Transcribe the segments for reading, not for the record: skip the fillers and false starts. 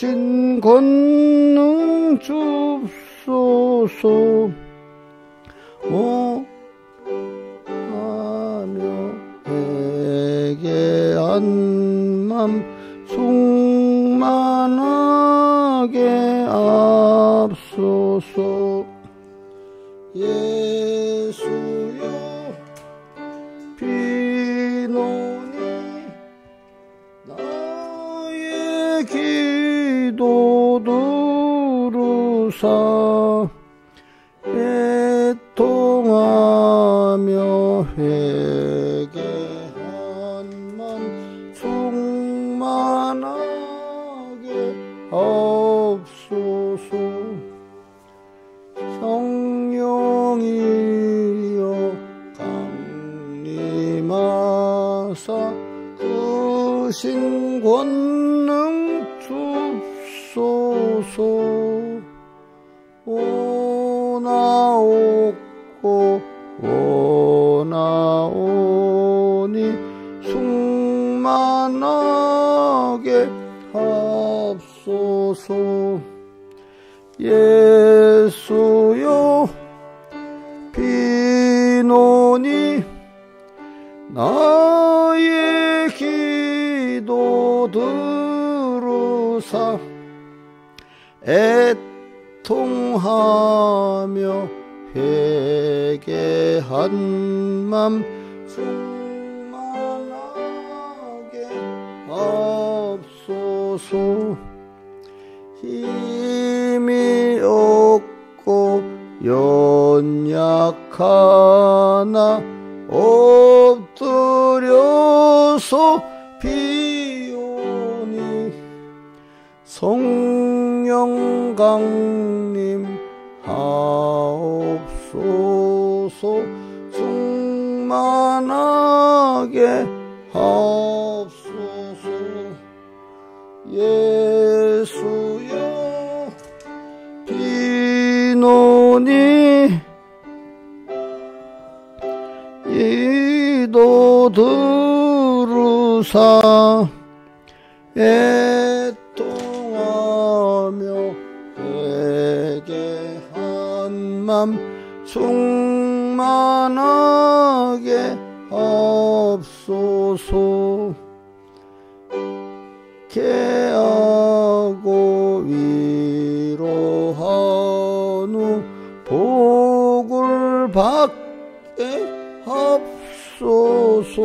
주신 권능 줍소서. 하며 회개한 맘 충만하게 앞소서. 예수여 비노니 나의 기도 들으사 애통하며 회개한 맘 충만하게 없소서. 성령이여 강림하사 크신 권능 줍소서. 오나오고 오나오니 충만하게 합소서. 예수여 비노니 나의 기도 들으사 애통하며 회개한 맘 충만하게 없소서. 힘이 없고 연약하나 엎드려서 비오니 성령 강림 하옵소서. 충만하게 하옵소서. 예수여 비노니 기도 들으사 애통하며 회개한 맘 충만하게 없소서. 개하고 위로한 후 복을 받게 합소서.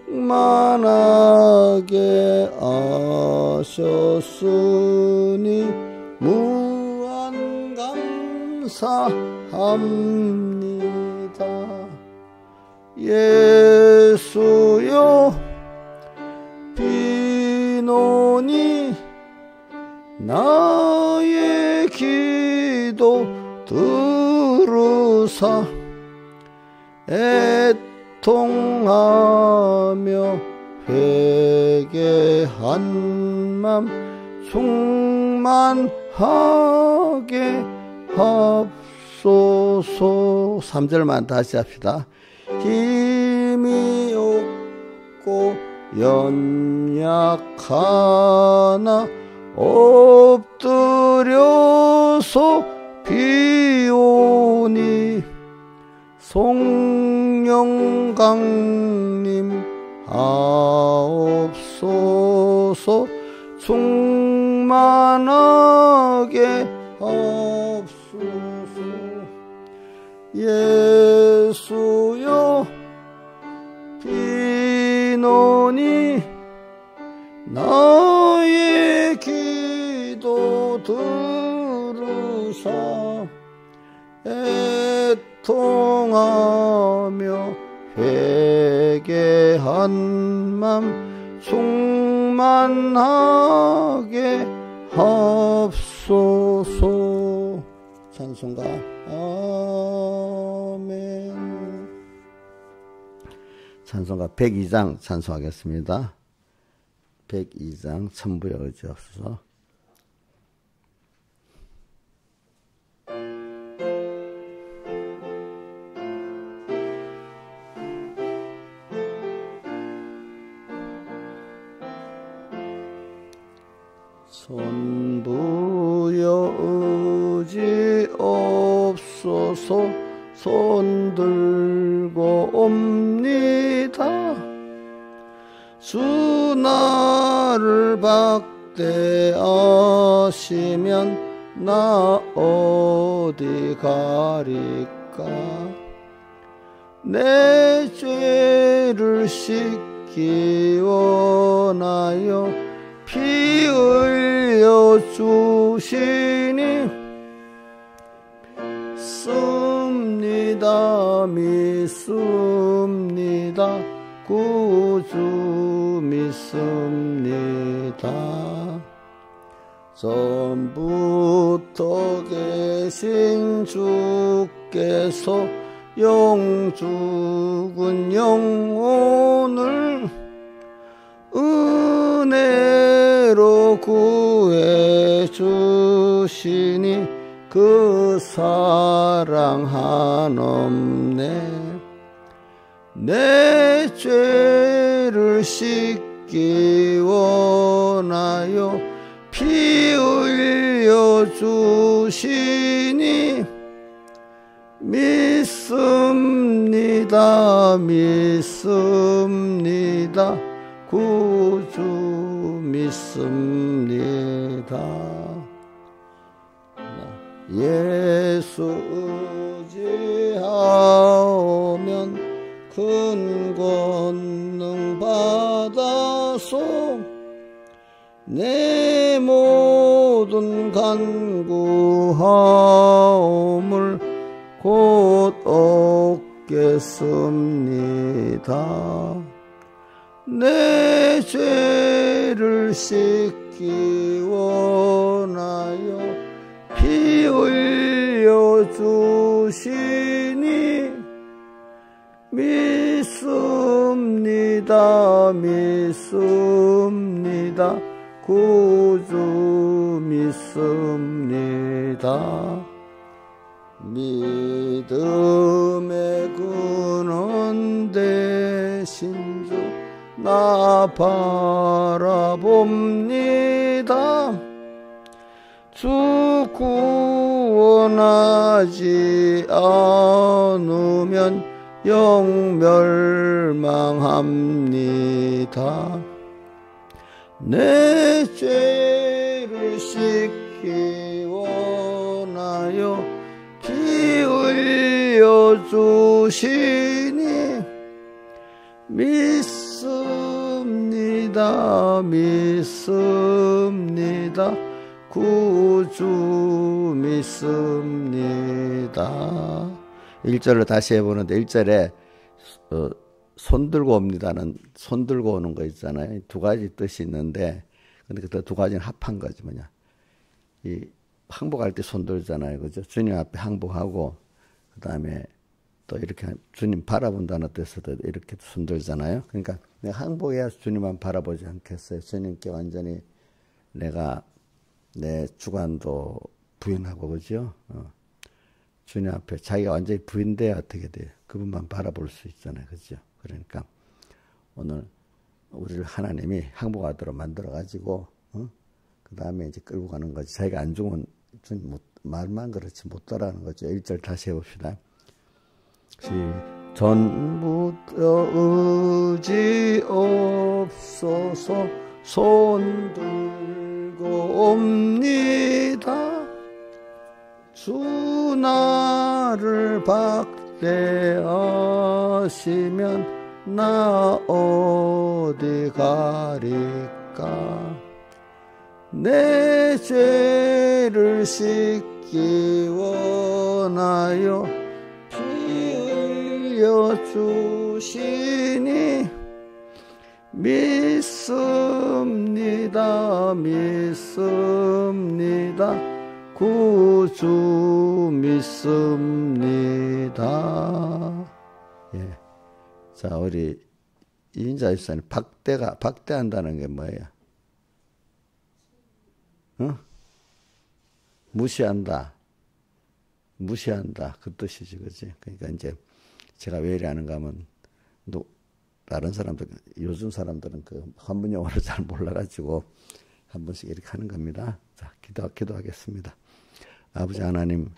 만하게 하셨으니 무한 감사합니다. 예수여 비노니 나의 기도 들으사 애통하며 회개한 맘 충만하게 합소서. 3절만 다시 합시다. 힘이 없고 연약하나 엎드려서 비오니 성령 강림 하옵소서. 충만하게 하옵소서. 예수여 비노니 나의 기도 들으사 애통하며 회개한 맘 충만하게 합소서. 찬송가 아멘. 찬송가 102장 찬송하겠습니다. 102장 천부의 의지 없어서. 손부여 의지 없소서 손들고 옵니다. 주 나를 박대하시면 나 어디 가리까. 내 죄를 씻기 원하여 피 흘려 주시니 믿습니다. 구주 믿습니다. 전부터 계신 주께서 영죽은 영혼을 은혜로 구해 주시니 그 사랑 한없네. 내 죄를 씻기 원하여 피 흘려 주시니 믿습니다. 구주 믿습니다. 예수 의지하오면 큰 권능 받아서 내 모든 간구하옴을 곧 얻겠습니다. 내 죄를 씻기 원하여 피 흘려 주시니 믿습니다. 구주 믿습니다. 믿음의 근원 되신 주 나 바라봅니다. 주 구원하지 않으면 영 멸망합니다. 내 죄를 씻기 원하여 피 흘려 주시니 믿습니다. 구주 믿습니다. 1절을 다시 해보는데 1절에 손 들고 옵니다는 손 들고 오는 거 있잖아요. 두 가지 뜻이 있는데 근데 그 두 가지는 합한 거지 뭐냐. 이 항복할 때 손 들잖아요. 그죠? 주님 앞에 항복하고 그 다음에 또 이렇게 주님 바라본다는 뜻으로 이렇게 손 들잖아요. 그러니까 내가 항복해야 주님만 바라보지 않겠어요. 주님께 완전히 내가 내 주관도 부인하고 그죠? 주님 앞에 자기가 완전히 부인돼야 어떻게 돼요? 그분만 바라볼 수 있잖아요. 그죠? 그러니까 오늘 우리를 하나님이 항복하도록 만들어가지고 그 다음에 이제 끌고 가는 거지. 자기가 안 죽으면 주님 말만 그렇지 못 따라하는 거죠. 1절 다시 해봅시다. 전부터 의지 없어서 손 들고 옵니다. 주 나를 박대하시면 나 어디 가리까. 내 죄를 씻기 원하여 피 흘려 주시니 믿습니다. 구주 믿습니다. 예. 자, 우리 이인자 집사님 박대한다는 게 뭐예요? 무시한다. 그 뜻이지, 그지? 그러니까 이제 제가 왜 이래 하는가 하면 다른 사람들, 요즘 사람들은 그 한문 용어를 잘 몰라가지고 한 번씩 이렇게 하는 겁니다. 자, 기도하겠습니다. 아버지 하나님,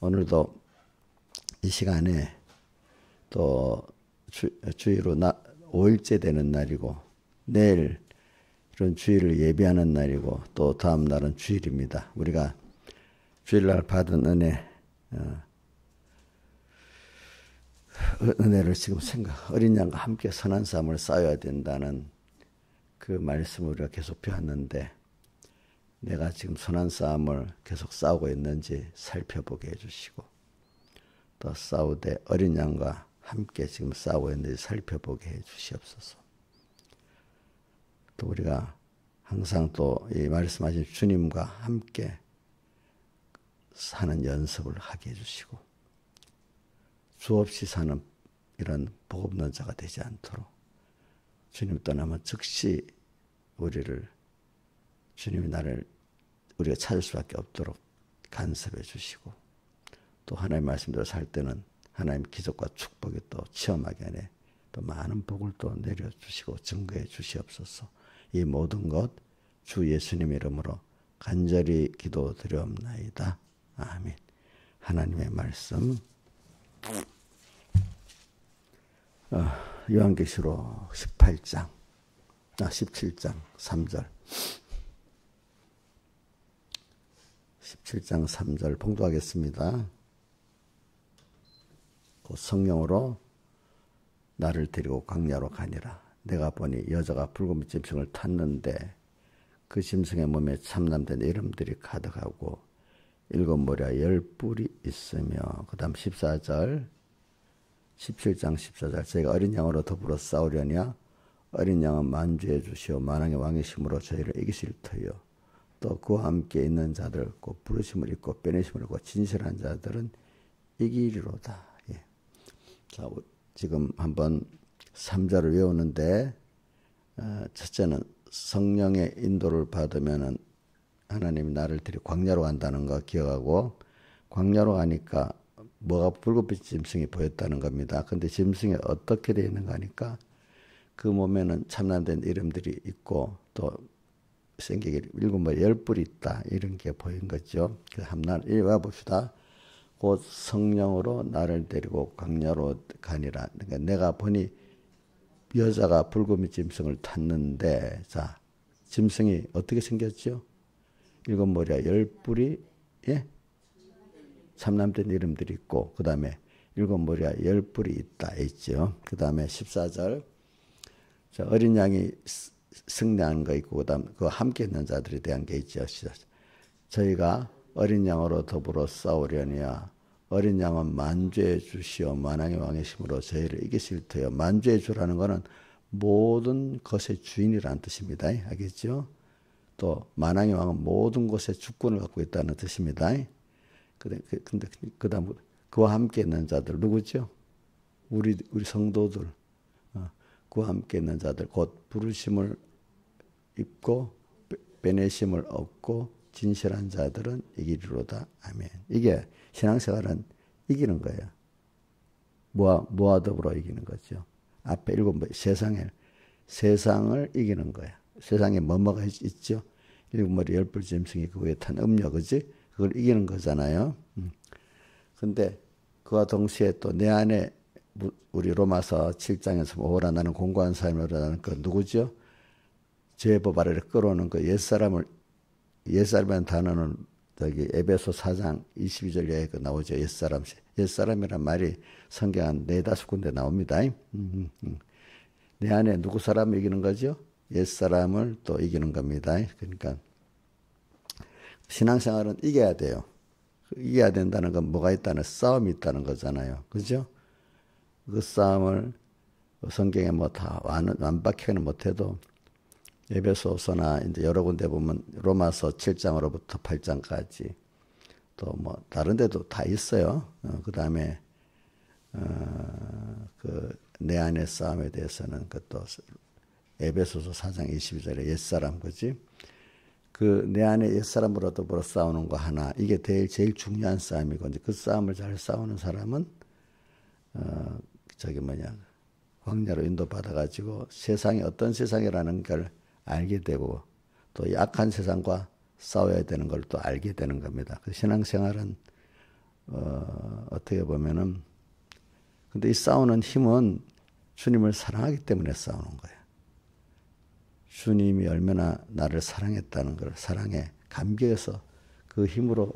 오늘도 이 시간에 또 주의로 5일째 되는 날이고, 내일 이런 주일을 예비하는 날이고, 또 다음 날은 주일입니다. 우리가 주일날 받은 은혜를 지금 어린 양과 함께 선한 삶을 쌓아야 된다는 그 말씀을 우리가 계속 배웠는데, 내가 지금 선한 싸움을 계속 싸우고 있는지 살펴보게 해주시고, 또 싸우되 어린 양과 함께 지금 싸우고 있는지 살펴보게 해주시옵소서. 또 우리가 항상 또 이 말씀하신 주님과 함께 사는 연습을 하게 해주시고, 주 없이 사는 이런 복 없는 자가 되지 않도록, 주님 떠나면 즉시 주님이 나를 우리가 찾을 수밖에 없도록 간섭해 주시고, 또 하나님의 말씀대로 살 때는 하나님 기적과 축복이 또 체험하게 하네 또 많은 복을 또 내려주시고 증거해 주시옵소서. 이 모든 것 주 예수님의 이름으로 간절히 기도드리옵나이다. 아멘. 하나님의 말씀 요한계시록 17장 3절 17장 3절 봉독하겠습니다. 곧 성령으로 나를 데리고 광야로 가니라. 내가 보니 여자가 붉은 짐승을 탔는데 그 짐승의 몸에 참남된 이름들이 가득하고 7모리와 10뿔이 있으며, 그 다음 14절 17장 14절 저희가 어린 양으로 더불어 싸우려냐. 어린 양은 만주해 주시오 만왕의 왕이심으로 저희를 이기실 터요. 또 그와 함께 있는 자들 곧 부르심을 입고 빼내심을 입고 진실한 자들은 이기리로다. 예. 자, 지금 한번 3절을 외우는데, 첫째는 성령의 인도를 받으면은 하나님이 나를 데리고 광야로 간다는 거 기억하고, 광야로 가니까 뭐가 붉은빛 짐승이 보였다는 겁니다. 근데 짐승이 어떻게 되어 있는가 하니까 그 몸에는 참남된 이름들이 있고, 또 생기기 7번 10뿔이 있다, 이런 게 보인 거죠. 그래서 한번 읽어 봅시다. 곧 성령으로 나를 데리고 광야로 가니라. 그러니까 내가 보니 여자가 붉은 짐승을 탔는데, 자, 짐승이 어떻게 생겼죠? 7머리와 10뿔이, 예? 참남된 이름들이 있고, 그 다음에 7머리와 10뿔이 있다 있죠. 그 다음에 14절 자, 어린 양이 승리한 거 있고, 그 다음 그 함께 있는 자들에 대한 게 있죠. 저희가 어린 양으로 더불어 싸우려니와 어린 양은 만주해 주시오 만왕의 왕이심으로 저희를 이기실 터요. 만주해 주라는 것은 모든 것의 주인이라는 뜻입니다. 알겠죠? 또 만왕의 왕은 모든 것의 주권을 갖고 있다는 뜻입니다. 근데 그다음 그와 함께 있는 자들 누구죠? 우리 성도들. 그와 함께 있는 자들 곧 부르심을 입고 빼내심을 얻고 진실한 자들은 이기리로다. 아멘. 이게 신앙생활은 이기는 거예요. 뭐와 더불어 이기는 거죠. 앞에 7번 세상을 이기는 거야. 세상에 뭐가 있죠? 7머리 10뿔 짐승이 그 위에 탄 음료, 그지? 그걸 이기는 거잖아요. 근데 그와 동시에 또 내 안에 우리 로마서 7장에서 오라 나는 공고한 삶을 하는 그 누구죠? 죄법 아래를 끌어오는 그 옛사람이라는 단어는 저기 에베소 4장 22절에 그 나오죠. 옛사람이란 말이 성경 한 4-5군데 나옵니다. 내 안에 누구 사람을 이기는 거죠? 옛사람을 또 이기는 겁니다. 그러니까 신앙생활은 이겨야 돼요. 이겨야 된다는 건 뭐가 있다는 싸움이 있다는 거잖아요. 그죠? 그 싸움을 성경에 뭐 다 완벽하게는 못해도 에베소서나 이제 여러 군데 보면 로마서 7장으로부터 8장까지 또 뭐 다른 데도 다 있어요. 그 다음에 그 내 안의 싸움에 대해서는 그것도 에베소서 4장 22절에 옛사람, 그지? 그 내 안에 옛사람으로 더불어 싸우는 거 하나, 이게 제일 중요한 싸움이고, 이제 그 싸움을 잘 싸우는 사람은 광야로 인도받아가지고 세상이 어떤 세상이라는 걸 알게 되고, 또 약한 세상과 싸워야 되는 걸 또 알게 되는 겁니다. 그 신앙생활은 어떻게 보면은 근데 이 싸우는 힘은 주님을 사랑하기 때문에 싸우는 거예요. 주님이 얼마나 나를 사랑했다는 걸 사랑에 감격해서 그 힘으로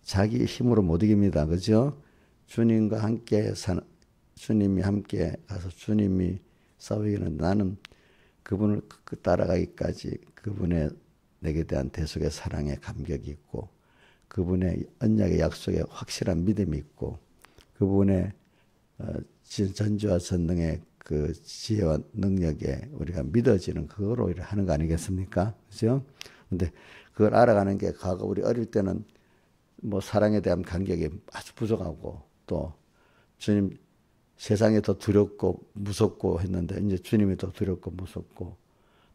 자기 힘으로 못 이깁니다. 그죠? 주님과 함께 주님이 함께 가서 주님이 싸우기는 나는 그분을 따라가기까지 그분의 내게 대한 대속의 사랑에 감격이 있고 그분의 언약의 약속에 확실한 믿음이 있고 그분의 전지와 전능의 그 지혜와 능력에 우리가 믿어지는 그거로 하는 거 아니겠습니까? 그죠? 근데 그걸 알아가는 게 과거 우리 어릴 때는 뭐 사랑에 대한 감격이 아주 부족하고 또 주님 세상이 더 두렵고 무섭고 했는데 이제 주님이 더 두렵고 무섭고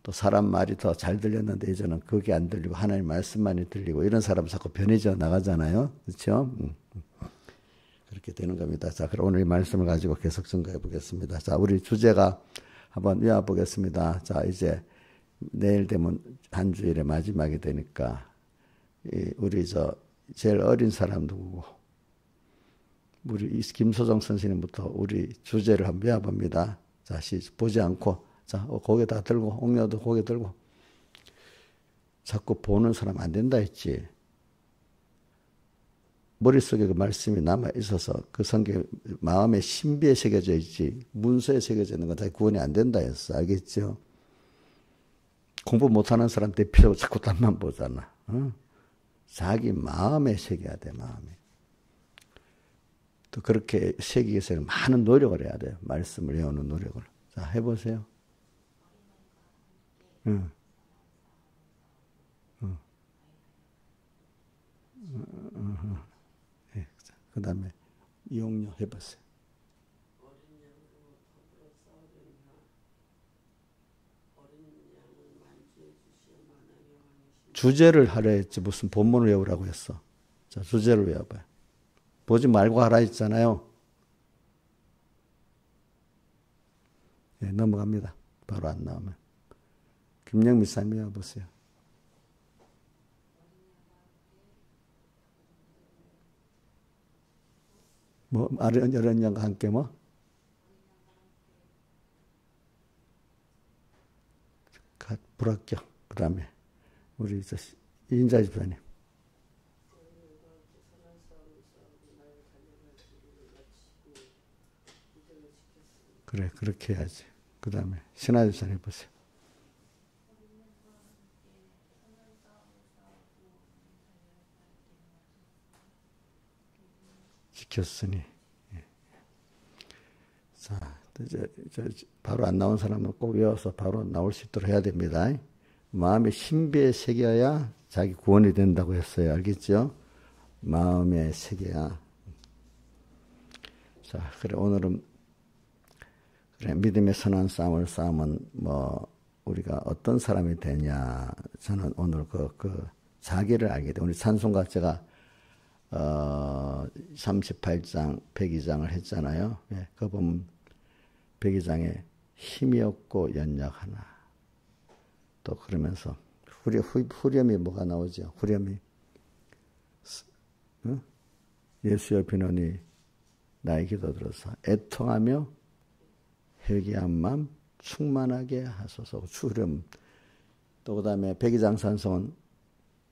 또 사람 말이 더 잘 들렸는데 이제는 그게 안 들리고 하나님 말씀만이 들리고 이런 사람 자꾸 변해져 나가잖아요. 그렇죠? 그렇게 되는 겁니다. 자, 그럼 오늘 이 말씀을 가지고 계속 증거해 보겠습니다. 자, 우리 주제가 한번 외워 보겠습니다. 자, 이제 내일 되면 한 주일의 마지막이 되니까 우리 제일 어린 사람 누구고 우리 김소정 선생님부터 우리 주제를 한번 외워봅니다. 자, 보지 않고 자, 고개 다 들고 옥녀도 고개 들고 자꾸 보는 사람 안 된다 했지. 머릿속에 그 말씀이 남아 있어서 그 성경 마음에 신비에 새겨져 있지 문서에 새겨져 있는 건 다 구원이 안 된다 했어. 알겠죠? 공부 못하는 사람 대표적으로 자꾸 딴만 보잖아. 어? 자기 마음에 새겨야 돼. 마음에. 또 그렇게 새기기 위해서는 많은 노력을 해야 돼요. 말씀을 외우는 노력을. 자, 해보세요. 응. 네, 그 다음에 이용료 해봤어요. 주제를 하려 했지 무슨 본문을 외우라고 했어. 자, 주제를 외워봐요. 보지 말고 하라 했잖아요. 네, 넘어갑니다. 바로 안 나오면. 김영미 사님 외워보세요. 뭐 어린 양과 함께 뭐? 불합격. 그 다음에 우리 인자 집사님. 그래, 그렇게 해야지. 그 다음에 신하 집사님 해보세요. 지켰으니. 자, 이제 바로 안 나온 사람은 꼭 외워서 바로 나올 수 있도록 해야 됩니다. 마음의 신비에 새겨야 자기 구원이 된다고 했어요. 알겠죠? 마음에 새겨야. 자, 그래 오늘은 그래 믿음의 선한 싸움을 싸우면 뭐 우리가 어떤 사람이 되냐. 저는 오늘 그 자기를 알게 돼. 우리 찬송가 제가 38장, 102장을 했잖아요. 예, 그거 보면 102장에 힘이 없고 연약하나. 또 그러면서 후렴이 뭐가 나오죠? 후렴이 응? 예수여 비노니 나의 기도 들어서 애통하며 회개한 마음 충만하게 하소서. 후렴. 또 그 다음에 102장 찬송은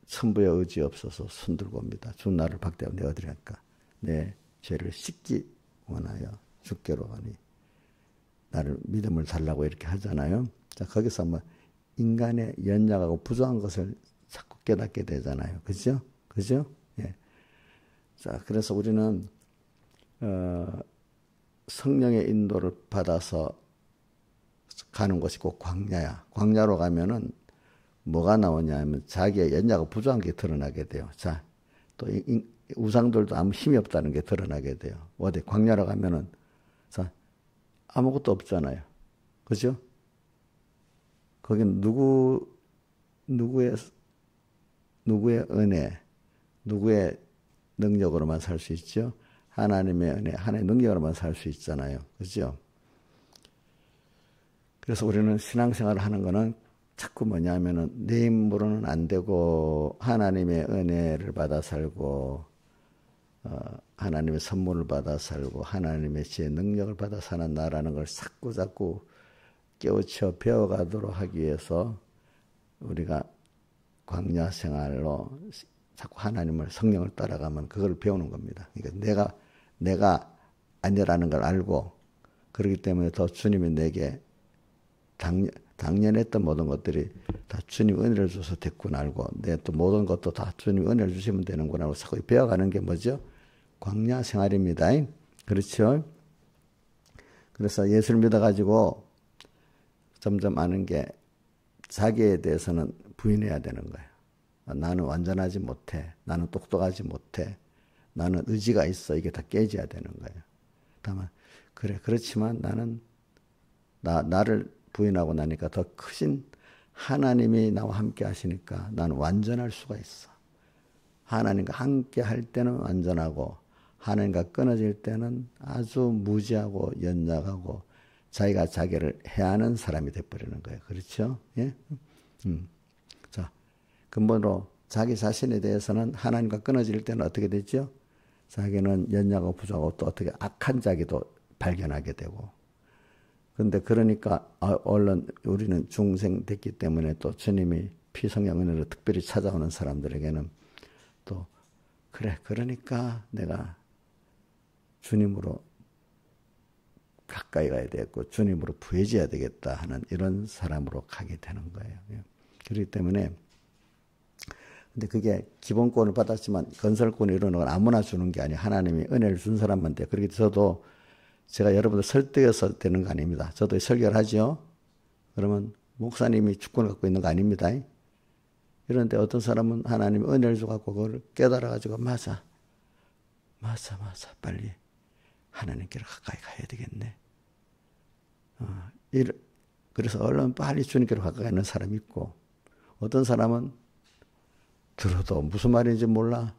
천부의 의지 없어서 손들고 옵니다. 주 나를 박대하고 내어드리니까 내 죄를 씻기 원하여 주께로 가니 나를 믿음을 달라고 이렇게 하잖아요. 자, 거기서 뭐 인간의 연약하고 부족한 것을 자꾸 깨닫게 되잖아요. 그죠? 그죠? 예. 자, 그래서 우리는 성령의 인도를 받아서 가는 곳이 꼭 광야야. 광야로 가면은 뭐가 나오냐 하면 자기의 연약하고 부족한 게 드러나게 돼요. 자, 또 우상들도 아무 힘이 없다는 게 드러나게 돼요. 어디 광야로 가면은 자, 아무것도 없잖아요. 그죠? 거긴 누구의 은혜, 누구의 능력으로만 살 수 있죠? 하나님의 은혜, 하나님의 능력으로만 살 수 있잖아요. 그죠? 그래서 우리는 신앙생활을 하는 거는 자꾸 뭐냐면은 내 힘으로는 안 되고 하나님의 은혜를 받아 살고 하나님의 선물을 받아 살고 하나님의 지혜 능력을 받아 사는 나라는 걸 자꾸 깨우쳐 배워가도록 하기 위해서 우리가 광야 생활로 자꾸 하나님을 성령을 따라가면 그걸 배우는 겁니다. 그러니까 내가 아니라는 걸 알고 그렇기 때문에 더 주님이 내게 당연했던 모든 것들이 다 주님 은혜를 줘서 됐구나 알고 내 또 모든 것도 다 주님 은혜를 주시면 되는구나 하고 자꾸 배워가는 게 뭐죠? 광야 생활입니다. 그렇죠? 그래서 예수를 믿어가지고 점점 아는 게 자기에 대해서는 부인해야 되는 거예요. 나는 완전하지 못해. 나는 똑똑하지 못해. 나는 의지가 있어. 이게 다 깨져야 되는 거예요. 다만 그래 그렇지만 나는 나를 부인하고 나니까 더 크신 하나님이 나와 함께 하시니까 나는 완전할 수가 있어. 하나님과 함께 할 때는 완전하고 하나님과 끊어질 때는 아주 무지하고 연약하고 자기가 자기를 해하는 사람이 돼버리는 거예요. 그렇죠? 예? 자, 근본으로 자기 자신에 대해서는 하나님과 끊어질 때는 어떻게 되죠? 자기는 연약하고 부족하고 또 어떻게 악한 자기도 발견하게 되고. 근데 그러니까 얼른 우리는 중생 됐기 때문에 또 주님이 피성령 은혜로 특별히 찾아오는 사람들에게는 또 그래 그러니까 내가 주님으로 가까이 가야 되겠고 주님으로 부해져야 되겠다 하는 이런 사람으로 가게 되는 거예요. 그렇기 때문에 근데 그게 기본권을 받았지만 건설권을 이루는 건 아무나 주는 게 아니에요. 하나님이 은혜를 준 사람만 돼요. 그렇게 저도 제가 여러분들 설득해서 되는 거 아닙니다. 저도 설교를 하죠. 그러면 목사님이 주권을 갖고 있는 거 아닙니다. 이런데 어떤 사람은 하나님이 은혜를 줘갖고 그걸 깨달아가지고 맞아 빨리 하나님께로 가까이 가야 되겠네. 그래서 얼른 빨리 주님께로 가까이 가는 사람이 있고 어떤 사람은 들어도 무슨 말인지 몰라.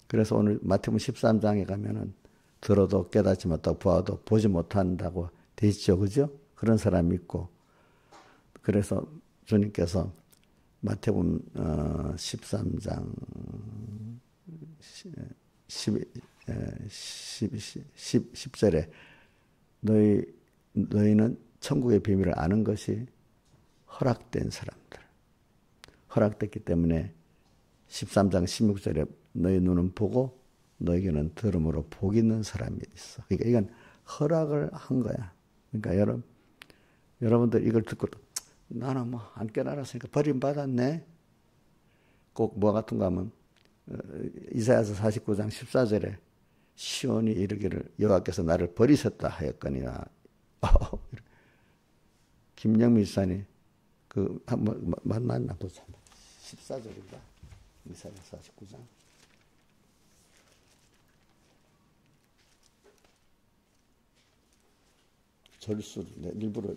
그래서 오늘 마태복음 13장에 가면은 들어도 깨닫지 못하고 보아도 보지 못한다고 돼 있죠. 그죠? 그런 사람이 있고 그래서 주님께서 마태복음 13장 10절에 너희는 천국의 비밀을 아는 것이 허락된 사람들. 허락됐기 때문에 13장 16절에 너희 눈은 보고 너에게는 들음으로 복 있는 사람이 있어. 그러니까 이건 허락을 한 거야. 그러니까 여러분들 이걸 듣고 나는 뭐 안 깨달았으니까 버림받았네. 꼭 뭐 같은 거 하면 이사야서 49장 14절에 시온이 이르기를 여호와께서 나를 버리셨다 하였거니와 김영미 집사님 그 한번 만나 보자. 14절인가? 이사야서 49장 절수를 일부러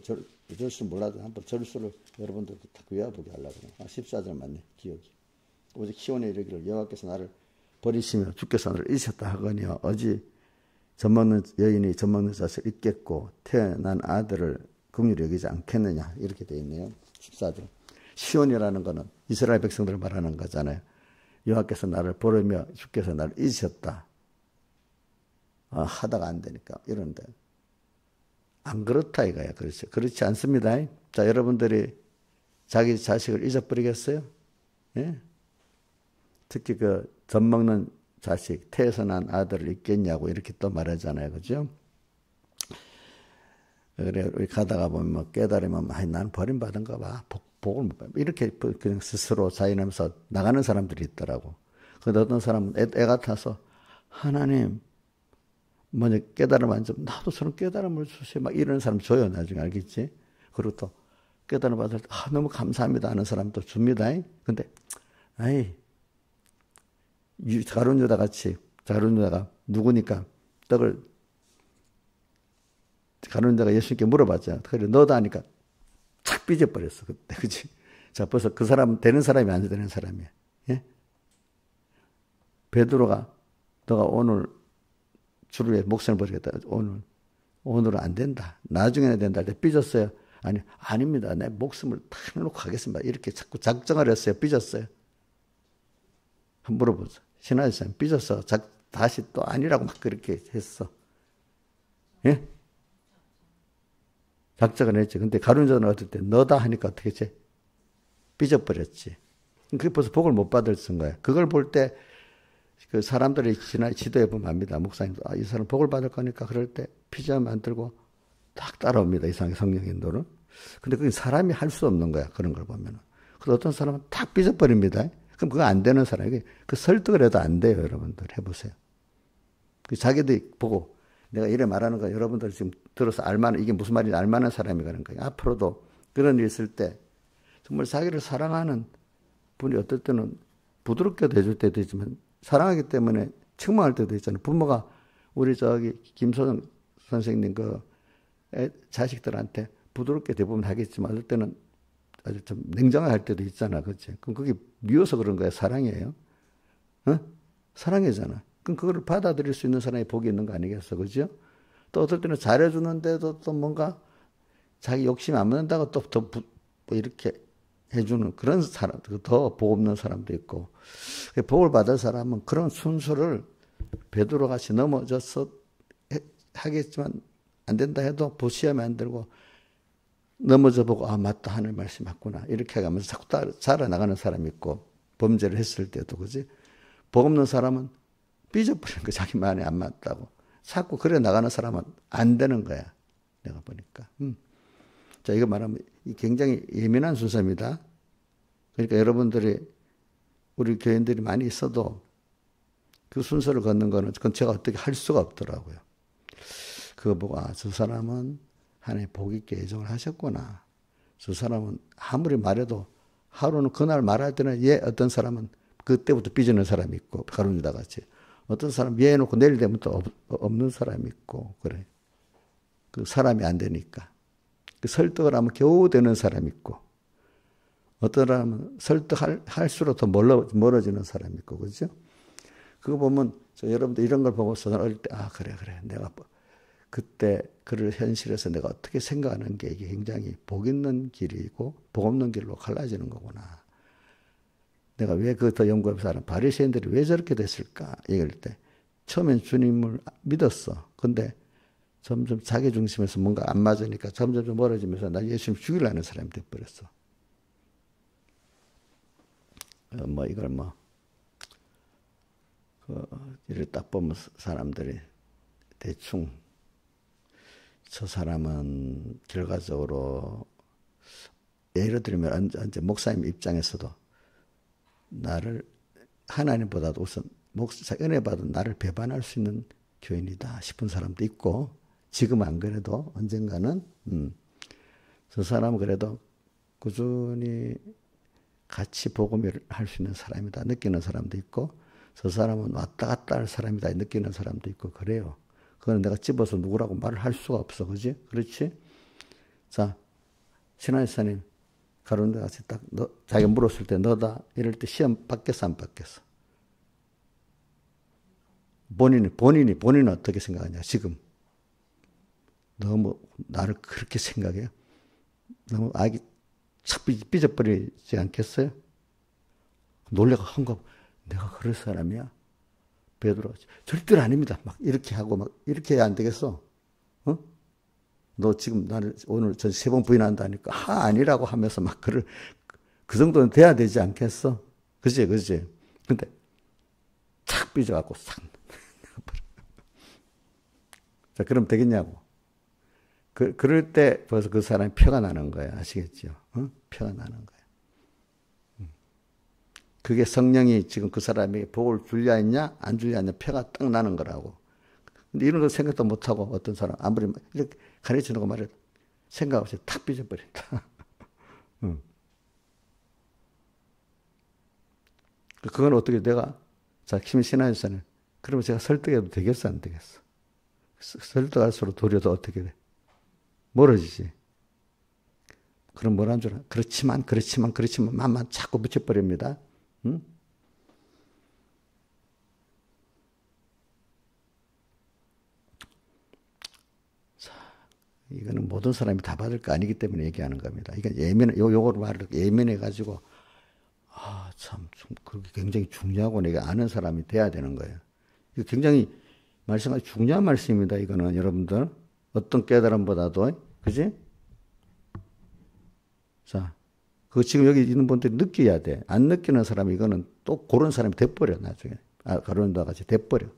절수 몰라도 한번 절수를 여러분들도 다 외워보게 하려고 그래. 14절 맞네. 기억이. 오직 시온에 이르기를 여호와께서 나를 버리시며 주께서 나를 잊으셨다 하거니와 어찌 젖먹는 여인이 젖먹는 젖을 잊겠고 태어난 아들을 긍휼히 여기지 않겠느냐 이렇게 되어 있네요. 14절. 시온이라는 거는 이스라엘 백성들을 말하는 거잖아요. 여호와께서 나를 버리며 주께서 나를 잊으셨다. 하다가 안 되니까 이런데 안 그렇다 이거야. 그렇죠. 그렇지 않습니다. 자, 여러분들이 자기 자식을 잊어버리겠어요? 예? 특히 그 젖먹는 자식, 태에서 난 아들을 잊겠냐고 이렇게 또 말하잖아요. 그죠? 그래, 우리 가다가 보면 뭐 깨달으면, 난 버림받은가 봐. 복을 못 받아. 이렇게 그냥 스스로 자인하면서 나가는 사람들이 있더라고. 근데 어떤 사람은 애 같아서, 하나님, 먼저 깨달음 안 좀, 나도 저런 깨달음을 주세요. 막 이런 사람 줘요. 나중에 알겠지? 그리고 또 깨달음 받을 때, 너무 감사합니다 하는 사람도 줍니다. 근데, 가룟 유다 같이, 가룟 유다가 누구니까 가룟 유다가 예수님께 물어봤잖아. 그래, 너다 하니까 착 삐져버렸어. 그때, 그치? 자, 벌써 그 사람은 되는 사람이 안 되는 사람이야. 예? 베드로가, 너가 오늘 주를 위해 목숨을 버리겠다. 오늘은 안 된다. 나중에는 된다 할 때 삐졌어요. 아니, 아닙니다. 내 목숨을 다 해놓고 가겠습니다. 이렇게 자꾸 작정을 했어요. 삐졌어요. 한번 물어보죠. 신하이사님 삐졌어. 다시 또 아니라고 막 그렇게 했어. 예? 작정을 했지. 근데 가룟유다는 어떨 때 너다 하니까 어떻게 했지? 삐져버렸지. 그게 벌써 복을 못 받을 쓴 거야. 그걸 볼 때 그 사람들이 지도해 보면 압니다. 목사님도 이 사람 복을 받을 거니까 그럴 때 피자 만들고 딱 따라옵니다. 이상하게 성령 인도는. 근데 그게 사람이 할 수 없는 거야. 그런 걸 보면은. 그래서 어떤 사람은 탁 삐져버립니다. 그럼 그거 안 되는 사람이 그 설득을 해도 안 돼요. 여러분들 해보세요. 자기들이 보고 내가 이래 말하는 거 여러분들 지금 들어서 알만한 이게 무슨 말인지 알만한 사람이 그런 거예요. 앞으로도 그런 일 있을 때 정말 자기를 사랑하는 분이 어떨 때는 부드럽게도 해줄 때도 있지만 사랑하기 때문에 책망할 때도 있잖아요. 부모가 우리 김소정 선생님 자식들한테 부드럽게 대부분 하겠지만 어떨 때는 아주 좀 냉정할 때도 있잖아. 그렇지? 그럼 그게 미워서 그런 거야? 사랑이에요? 어? 사랑이잖아. 그럼 그거를 받아들일 수 있는 사람이 복이 있는 거 아니겠어? 그죠? 또 어떨 때는 잘해주는데도 또 뭔가 자기 욕심이 안 맞는다고 또 더 이렇게 해주는 그런 사람, 더 복 없는 사람도 있고. 복을 받을 사람은 그런 순서를 베드로 같이 넘어져서 하겠지만 안 된다 해도 보시하면 안 들고 넘어져 보고 아 맞다 하늘 말씀 맞구나 이렇게 하면서 자꾸 자라나가는 사람이 있고 범죄를 했을 때도 그지. 복 없는 사람은 삐져버리는 거 자기 마음에 안 맞다고 자꾸 그래 나가는 사람은 안 되는 거야. 내가 보니까. 자, 이거 말하면 굉장히 예민한 순서입니다. 그러니까 여러분들이 우리 교인들이 많이 있어도 그 순서를 걷는 거는 그건 제가 어떻게 할 수가 없더라고요. 그거 보고 저 사람은 하나님 복 있게 예정을 하셨구나. 저 사람은 아무리 말해도 하루는 그날 말할 때는 어떤 사람은 그때부터 삐지는 사람이 있고 가룟유다 같이 어떤 사람 해놓고 내일 되면 또 없는 사람이 있고 그래. 그 사람이 안 되니까. 그 설득을 하면 겨우 되는 사람이 있고 어떤 사람은 설득할수록 더 멀어지는 사람이 있고 그렇죠? 그거 보면 여러분들 이런 걸 보고서 어릴 때 그래 내가 그때 그를 현실에서 내가 어떻게 생각하는 게 이게 굉장히 복 있는 길이고 복 없는 길로 갈라지는 거구나. 내가 왜 그거 더 연구해서 알아. 바리새인들이 왜 저렇게 됐을까? 얘기할 때 처음엔 주님을 믿었어. 근데 점점 자기 중심에서 뭔가 안 맞으니까 점점 멀어지면서 나 예수님 죽이려는 사람이 돼버렸어. 이를 딱 보면 사람들이 대충 저 사람은 결과적으로 예를 들면 이제 목사님 입장에서도 나를 하나님보다도 우선 은혜 받은 나를 배반할 수 있는 교인이다 싶은 사람도 있고 지금 안 그래도 언젠가는 저 사람은 그래도 꾸준히 같이 복음을 할 수 있는 사람이다 느끼는 사람도 있고 저 사람은 왔다 갔다 할 사람이다 느끼는 사람도 있고 그래요. 그거는 내가 집어서 누구라고 말을 할 수가 없어. 그지? 그렇지? 자, 신하이사님 가론데 같이 딱 자기가 물었을 때 너다 이럴 때 시험 받겠어 안 받겠어? 본인은 어떻게 생각하냐 지금? 너무 나를 그렇게 생각해요? 너무 악이 착 삐져버리지 않겠어요? 놀래가 한거 내가 그럴 사람이야? 베드로 절대로 아닙니다. 막 이렇게 하고 막 이렇게 해야 안 되겠어? 어? 너 지금 나를 오늘 전 3번 부인한다니까 아니라고 하면서 막 그 정도는 돼야 되지 않겠어? 그지? 근데 착 삐져갖고 싹 자, 그럼 되겠냐고. 그럴 때 벌써 그 사람이 표가 나는 거야. 아시겠죠? 표가 나는 거야. 그게 성령이 지금 그 사람에게 복을 줄려 했냐, 안 줄려 했냐, 표가 딱 나는 거라고. 근데 이런 거 생각도 못하고 어떤 사람, 아무리 이렇게 가르치는 거 말해도 생각 없이 탁 삐져버린다. 그건 어떻게 자, 김신하에서는 그러면 제가 설득해도 되겠어, 안 되겠어? 설득할수록 도리어 더 어떻게 돼? 멀어지지. 그럼 뭐라는 줄 알아? 그렇지만, 만만 자꾸 붙여버립니다. 응? 자, 이거는 모든 사람이 다 받을 거 아니기 때문에 얘기하는 겁니다. 이건 요거를 말을 예민해가지고, 그게 굉장히 중요하고 내가 아는 사람이 돼야 되는 거예요. 이거 굉장히 말씀하기 중요한 말씀입니다. 이거는 여러분들. 어떤 깨달음보다도, 그지? 자, 그 지금 여기 있는 분들이 느껴야 돼. 안 느끼는 사람이 이거는 또 그런 사람이 돼버려, 나중에. 가론과 같이 돼버려.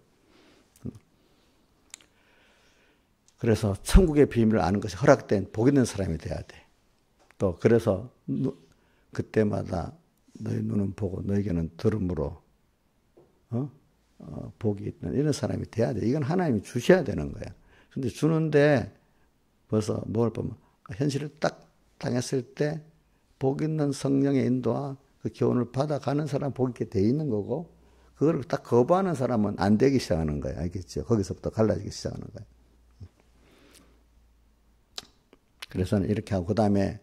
그래서 천국의 비밀을 아는 것이 허락된 복 있는 사람이 돼야 돼. 또 그래서 그때마다 너희 눈은 보고 너에게는 들음으로 복이 있는 이런 사람이 돼야 돼. 이건 하나님이 주셔야 되는 거야. 근데 주는데 벌써 뭘 보면 현실을 딱 당했을 때 복 있는 성령의 인도와 그 교훈을 받아가는 사람 복이 있게 돼 있는 거고 그걸 딱 거부하는 사람은 안 되기 시작하는 거야. 알겠죠? 거기서부터 갈라지기 시작하는 거야. 그래서는 이렇게 하고, 그 다음에,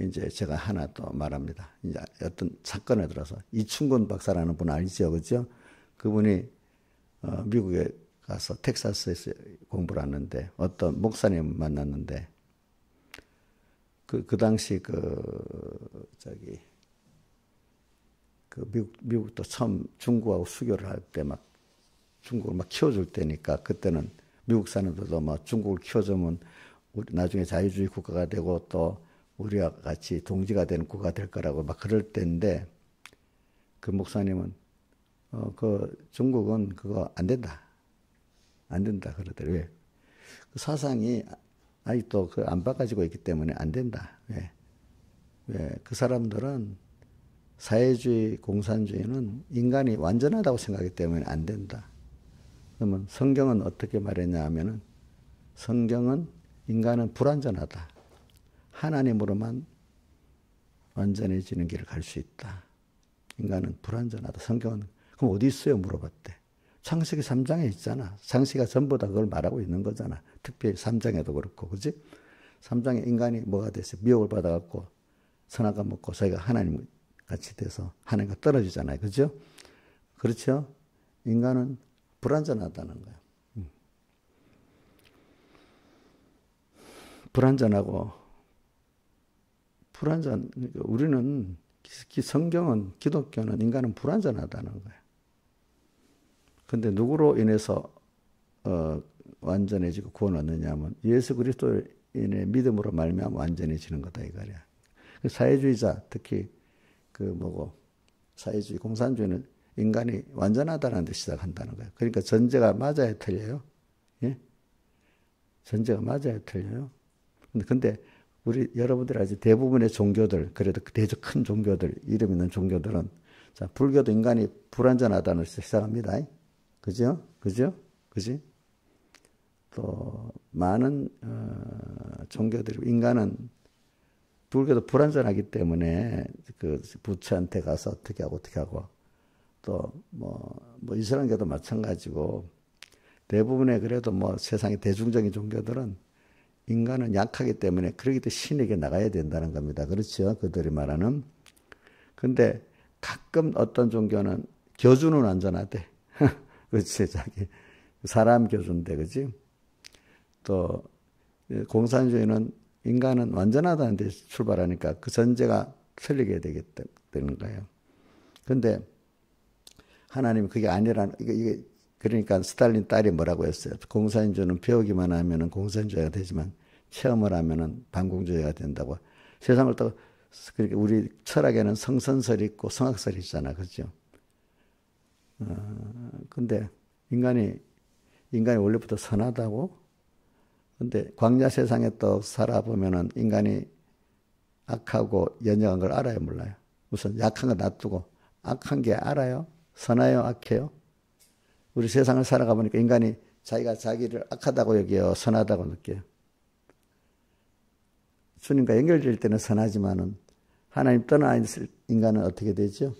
이제 제가 하나 또 말합니다. 이제 어떤 사건에 들어서, 이충근 박사라는 분 알죠? 그죠? 그분이, 미국에 가서 텍사스에서 공부를 하는데, 어떤 목사님 만났는데, 그 당시 미국도 처음 중국하고 수교를 할 때 중국을 키워줄 때니까, 그때는 미국 사람들도 중국을 키워주면 나중에 자유주의 국가가 되고 또 우리와 같이 동지가 되는 국가가 될 거라고 그럴 때인데 그 목사님은 중국은 그거 안 된다. 안 된다 그러더래요. 왜? 그 사상이 아직도 안 바꿔지고 있기 때문에 안 된다. 왜? 그 사람들은 사회주의, 공산주의는 인간이 완전하다고 생각하기 때문에 안 된다. 그러면 성경은 어떻게 말했냐 하면은 성경은 인간은 불완전하다. 하나님으로만 완전해지는 길을 갈 수 있다. 인간은 불완전하다. 성경은 그럼 어디 있어요? 물어봤대. 창세기 3장에 있잖아. 창세기가 전부 다 그걸 말하고 있는 거잖아. 특별히 3장에도 그렇고, 그지? 3장에 인간이 뭐가 됐어요? 미혹을 받아갖고 선악과 먹고 저희가 하나님 같이 돼서 하나님과 떨어지잖아요. 그죠? 그렇죠? 인간은 불완전하다는 거예요. 우리는 성경은 기독교는 인간은 불완전하다는 거예요. 근데 누구로 인해서 완전해지고 구원 얻느냐 하면 예수 그리스도인의 믿음으로 말미암아 완전해지는 거다 이거야. 사회주의자 특히 사회주의 공산주의는 인간이 완전하다는 데 시작한다는 거예요. 그러니까 전제가 맞아야 틀려요. 예? 전제가 맞아야 틀려요. 근데 여러분들이 아직 대부분의 종교들, 그래도 대적 큰 종교들, 이름 있는 종교들은, 자, 불교도 인간이 불완전하다는 것을 시작합니다. 그죠? 그지? 또, 많은, 종교들이, 인간은, 불교도 불완전하기 때문에, 부처한테 가서 어떻게 하고, 또, 이슬람교도 마찬가지고, 대부분의 그래도 세상의 대중적인 종교들은 인간은 약하기 때문에 그러기 때문에 신에게 나가야 된다는 겁니다. 그렇죠? 그들이 말하는. 근데 가끔 어떤 종교는 교주는 완전하대. 그렇지, 사람 교주인데, 그지? 또, 공산주의는 인간은 완전하다는 데 출발하니까 그 전제가 틀리게 되는 거예요. 근데 하나님은 그게 아니라는, 이게 그러니까 스탈린 딸이 뭐라고 했어요? 공산주의는 배우기만 하면은 공산주의가 되지만 체험을 하면은 반공주의가 된다고. 세상을 또 그렇게 우리 철학에는 성선설이 있고 성악설이 있잖아, 그렇죠? 근데 인간이 원래부터 선하다고. 근데 광야 세상에 또 살아보면은 인간이 악하고 연약한 걸 알아요, 몰라요? 우선 약한 거 놔두고 악한 게 알아요? 선해요, 악해요? 우리 세상을 살아가 보니까 인간이 자기가 자기를 악하다고 여겨요? 선하다고 느껴요? 주님과 연결될 때는 선하지만은 하나님 떠나 있을 인간은 어떻게 되죠?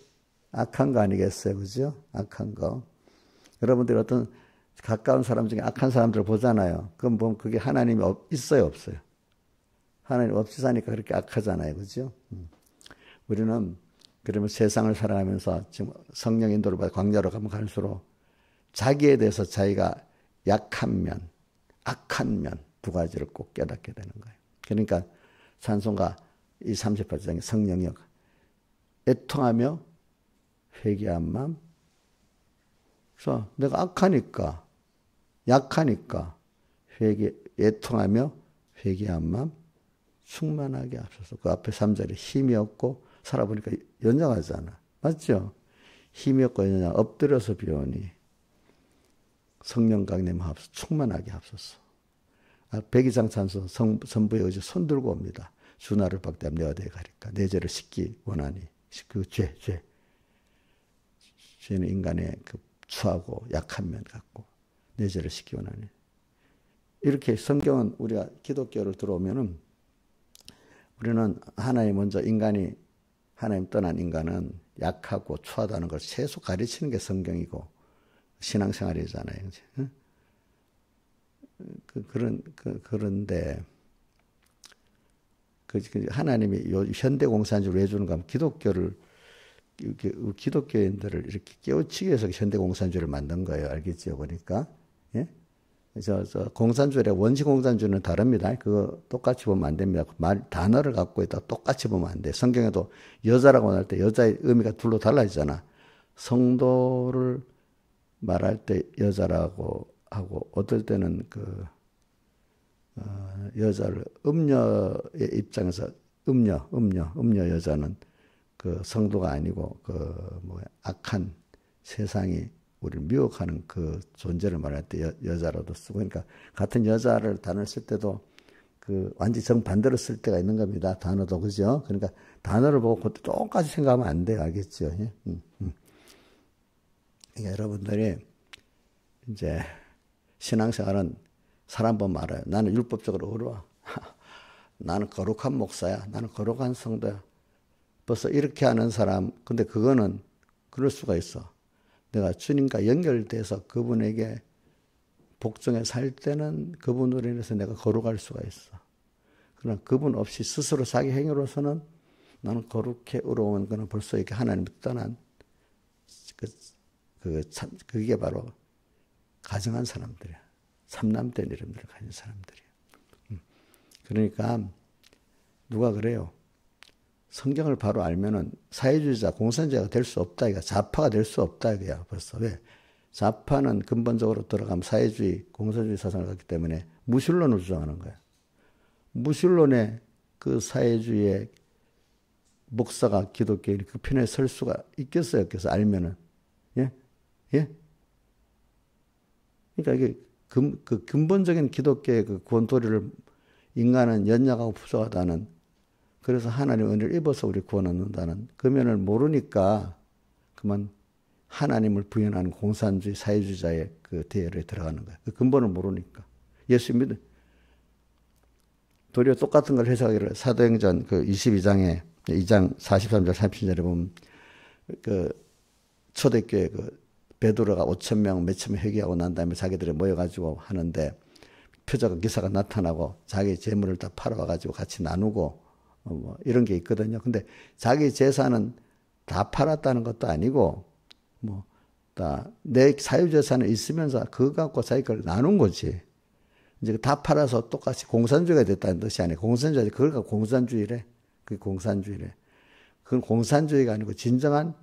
악한 거 아니겠어요? 그죠? 악한 거. 여러분들이 어떤 가까운 사람 중에 악한 사람들을 보잖아요. 그럼 보면 그게 하나님이 있어요? 없어요? 하나님 없이 사니까 그렇게 악하잖아요. 그죠? 우리는 그러면 세상을 살아가면서 지금 성령 인도를 받아 광야로 가면 갈수록 자기에 대해서 자기가 약한 면, 악한 면, 두 가지를 꼭 깨닫게 되는 거예요. 그러니까 찬송가 이 38장의 성령이여 애통하며 회개한 마음. 그래서 내가 악하니까 약하니까 애통하며 회개한 마음 충만하게 하소서. 그 앞에 3절에 힘이 없고 살아보니까 연장하잖아. 맞죠? 힘이 없고 연장 엎드려서 비오니 성령 강림 하옵소서. 충만하게 하옵소서. 백이장 찬송 선부에 의지 손들고 옵니다. 주 나를 박대함 내가 어디에 가리까. 내 죄를 씻기 원하니. 그 죄는 인간의 그 추하고 약한 면 같고 내 죄를 씻기 원하니. 이렇게 성경은 우리가 기독교를 들어오면은 우리는 하나님 먼저 하나님 떠난 인간은 약하고 추하다는 걸 최소 가르치는 게 성경이고 신앙생활이잖아요. 그런데 하나님이 현대 공산주의를 왜 주는가 하면 기독교인들을 이렇게 깨우치기 위해서 현대 공산주의를 만든 거예요. 알겠죠? 보니까. 예? 공산주의랑 원시 공산주의는 다릅니다. 그거 똑같이 보면 안 됩니다. 단어를 갖고 있다 똑같이 보면 안 돼. 성경에도 여자라고 할 때 여자의 의미가 둘로 달라지잖아. 성도를 말할 때 여자라고 하고, 어떨 때는 여자를 음녀의 입장에서 음녀 여자는 그 성도가 아니고 악한 세상이 우리를 미혹하는 그 존재를 말할 때 여자로도 쓰고, 그러니까 같은 여자를 단어를 쓸 때도 완전히 정반대로 쓸 때가 있는 겁니다. 단어도. 그죠? 그러니까 단어를 보고 그것도 똑같이 생각하면 안 돼요. 알겠죠? 예? 그러니까 여러분들이 이제 신앙생활은 사람 보면 알아요. 나는 율법적으로 어려워. 나는 거룩한 목사야. 나는 거룩한 성도야. 벌써 이렇게 하는 사람, 근데 그거는 그럴 수가 있어. 내가 주님과 연결돼서 그분에게 복종해 살 때는 그분으로 인해서 내가 거룩할 수가 있어. 그러나 그분 없이 스스로 자기 행위로서는 나는 거룩해 어려운 거는 벌써 이렇게 하나님 떠난 그게 바로 가정한 사람들이야. 삼남된 이름들을 가진 사람들이야. 그러니까 누가 그래요. 성경을 바로 알면은 사회주의자, 공산주의가 될 수 없다. 이거 좌파가 될 수 없다. 이거야. 벌써. 왜? 좌파는 근본적으로 들어가면 사회주의, 공산주의 사상을 갖기 때문에 무신론을 주장하는 거야. 무신론의 그 사회주의의 목사가 기독교인이 그 편에 설 수가 있겠어요? 그래서 알면은. 예? 예? 그러니까 이게 그 근본적인 기독교의 그 구원도리를 인간은 연약하고 부족하다는, 그래서 하나님의 은혜를 입어서 우리 구원 얻는다는 그 면을 모르니까 그만 하나님을 부인하는 공산주의, 사회주의자의 그 대열에 들어가는 거야. 그 근본을 모르니까. 예수 믿어. 도리어 똑같은 걸 해석하기를 사도행전 22장 43절 30절에 보면 초대교회 베드로가 5,000명 몇천 명 회개하고 난 다음에 자기들이 모여가지고 하는데 표적과 기사가 나타나고 자기 재물을 다 팔아와가지고 같이 나누고 이런 게 있거든요. 근데 자기 재산은 다 팔았다는 것도 아니고 내 사유재산은 있으면서 그거 갖고 자기 걸 나눈 거지. 이제 다 팔아서 똑같이 공산주의가 됐다는 뜻이 아니에요. 공산주의, 그걸 갖고 공산주의래. 그게 공산주의래. 그건 공산주의가 아니고 진정한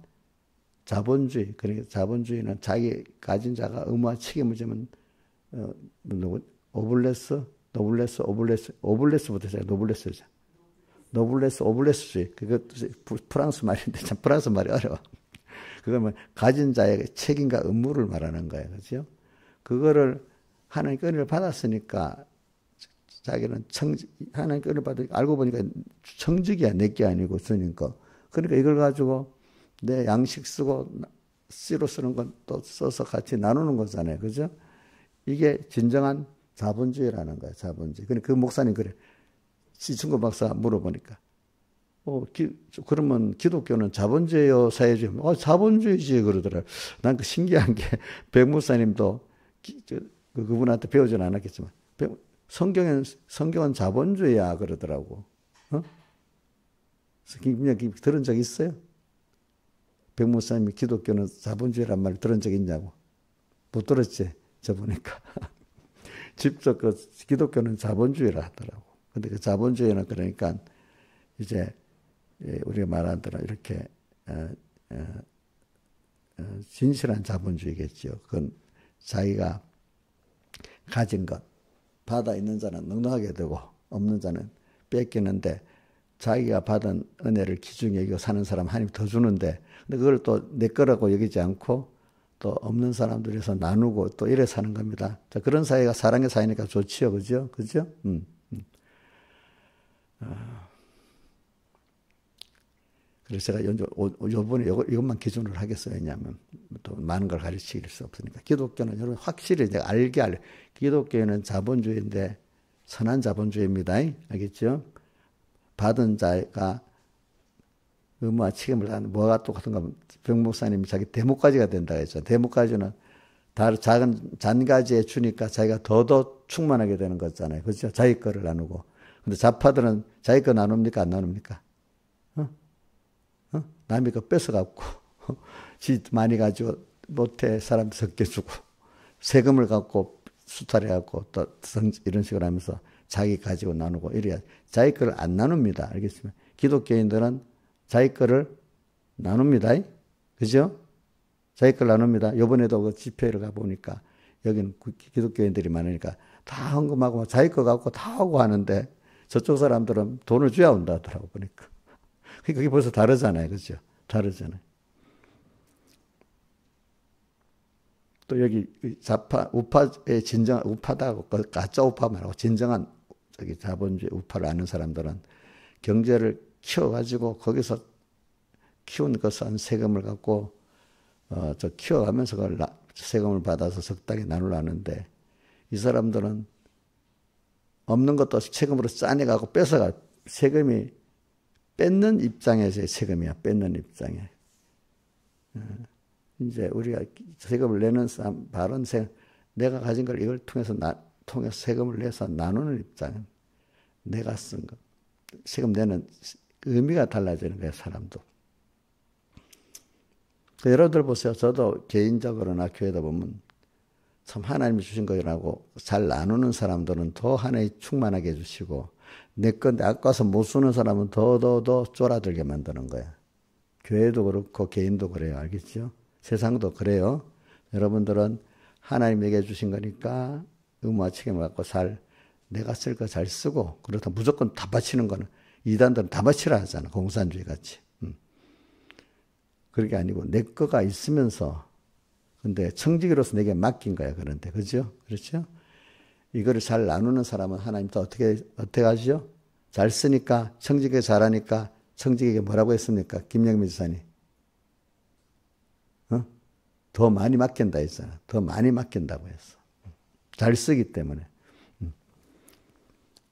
자본주의. 그러니까 자본주의는 자기 가진 자가 의무와 책임을 지면 오블레스부터 시작해. 오블레스주의. 그것도 프랑스 말인데 참 프랑스 말이 어려워. 그거는 가진 자의 책임과 의무를 말하는 거예요. 그렇죠? 그거를 하나님께 은혜를 받았으니까 자기는 하나님께 은혜를 받으니까 알고 보니까 청직이야. 내게 아니고 주님 거. 그러니까 이걸 가지고 내 양식 쓰고 씨로 쓰는 건 또 써서 같이 나누는 거잖아요. 그죠? 이게 진정한 자본주의라는 거야. 자본주의. 그러니까 그 목사님 그래. 시춘구 박사 물어보니까 그러면 기독교는 자본주의요, 사회주의? 자본주의지 그러더라. 난 그 신기한 게 백목사님도 그분한테 배우지는 않았겠지만 성경은 자본주의야 그러더라고. 들은 적 있어요? 백목사님이 기독교는 자본주의란 말을 들은 적 있냐고. 못 들었지? 저 보니까. 직접 그 기독교는 자본주의라 하더라고. 근데 그 자본주의는 그러니까 이제 우리가 말하는 대로 이렇게 진실한 자본주의겠죠. 그건 자기가 가진 것, 받아 있는 자는 넉넉하게 되고 없는 자는 뺏기는데 자기가 받은 은혜를 기준히 여기고 사는 사람 하나님 더 주는데 근데 그걸 또 내 거라고 여기지 않고 또 없는 사람들에서 나누고 또 이래 사는 겁니다. 자, 그런 사회가 사랑의 사회니까 좋지요. 그죠? 그죠? 그래서 제가 요번에 이것만 기준으로 하겠어요. 왜냐하면 또 많은 걸 가르칠 수 없으니까. 기독교는 여러분 확실히 내가 알게 기독교는 자본주의인데 선한 자본주의입니다. 알겠죠? 받은 자가 의무와 책임을 다하는 뭐가 똑같은가 병 목사님이 자기 대목까지가 된다고 했죠. 대목까지는 다 작은 잔가지에 주니까 자기가 더더 충만하게 되는 거잖아요. 그렇죠? 자기 거를 나누고. 근데 좌파들은 자기 거 나눕니까? 안 나눕니까? 남이 거 뺏어갖고 지 많이 가지고 못해 사람 적게 주고 세금을 갖고 수탈해갖고 또 이런 식으로 하면서 자기 가지고 나누고 이래야 자기 거를 안 나눕니다. 알겠습니까? 기독교인들은 자기 거를 나눕니다. 그죠? 자기 걸 나눕니다. 요번에도 그 집회를 가보니까 여기는 기독교인들이 많으니까 다 헌금하고 자기 거 갖고 다 하고 하는데 저쪽 사람들은 돈을 줘야 온다 하더라고 보니까. 그게 벌써 다르잖아요. 그죠? 다르잖아요. 또 여기 좌파, 우파의 우파다고 가짜 우파 말하고 진정한 저기 자본주의 우파를 아는 사람들은 경제를 키워가지고 거기서 키운 것은 세금을 갖고 저 키워가면서 그걸 세금을 받아서 적당히 나누려는데 이 사람들은 없는 것도 세금으로 짜내가고 뺏어가 세금이 뺏는 입장에서의 세금이야. 뺏는 입장에. 이제 우리가 세금을 내는 사람, 바른 세금, 내가 가진 걸 이걸 통해서 세금을 내서 나누는 입장은 내가 쓴 것. 세금 내는 의미가 달라지는 거야, 사람도. 여러분들 보세요. 저도 개인적으로나 교회다 보면 참 하나님이 주신 거라고 잘 나누는 사람들은 더 하나님 충만하게 해주시고 내 건데 아까워서 못 쓰는 사람은 더 쫄아들게 만드는 거야. 교회도 그렇고 개인도 그래요. 알겠죠? 세상도 그래요. 여러분들은 하나님에게 주신 거니까 의무와 책임을 갖고 내가 쓸 거 잘 쓰고 그렇다 무조건 다 바치는 거는 이단들은 다 바치라 하잖아. 공산주의 같이. 그게 아니고 내 거가 있으면서 근데 청지기로서 내게 맡긴 거야. 그런데 그죠? 그렇죠? 이거를 잘 나누는 사람은 하나님 또 어떻게 하죠? 잘 쓰니까 청지기 잘하니까 청지기에게 뭐라고 했습니까? 김영민 지사님. 더 많이 맡긴다 했잖아. 더 많이 맡긴다고 했어. 잘 쓰기 때문에.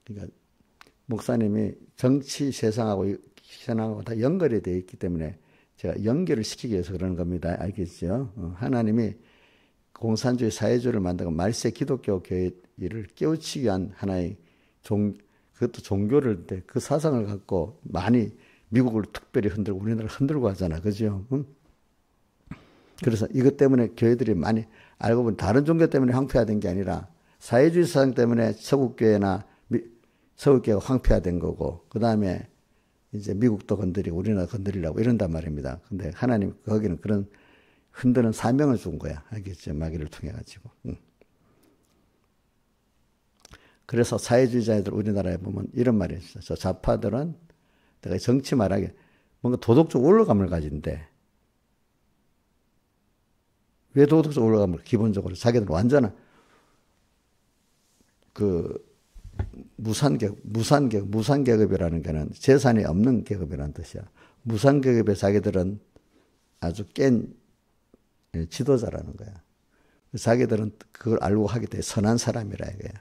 그러니까 목사님이 정치 세상하고 다 연결이 되어 있기 때문에 제가 연결을 시키기 위해서 그러는 겁니다. 알겠죠? 하나님이 공산주의 사회주의를 만들고 말세 기독교 교회를 깨우치기 위한 하나의 그것도 종교를 그 사상을 갖고 많이 미국을 특별히 흔들고 우리나라를 흔들고 하잖아. 그죠? 그래서 이것 때문에 교회들이 많이 알고 보니 다른 종교 때문에 황폐화된 게 아니라 사회주의 사상 때문에 서구교회나 서구교회가 황폐화된 거고 그 다음에 이제 미국도 건드리고 우리나라 건드리려고 이런단 말입니다. 근데 하나님 거기는 그런 흔드는 사명을 준 거야. 알겠죠? 마귀를 통해 가지고. 그래서 사회주의자들 우리나라에 보면 이런 말이 있어요. 저 좌파들은 내가 정치 말하게 뭔가 도덕적 올라감을 가진대. 왜 도덕적 올라감을? 기본적으로 자기들은 완전한 그 무산계급이라는 게는 재산이 없는 계급이라는 뜻이야. 무산계급의 자기들은 아주 깬 지도자라는 거야. 자기들은 그걸 알고 하기 때문에 선한 사람이라 이거야.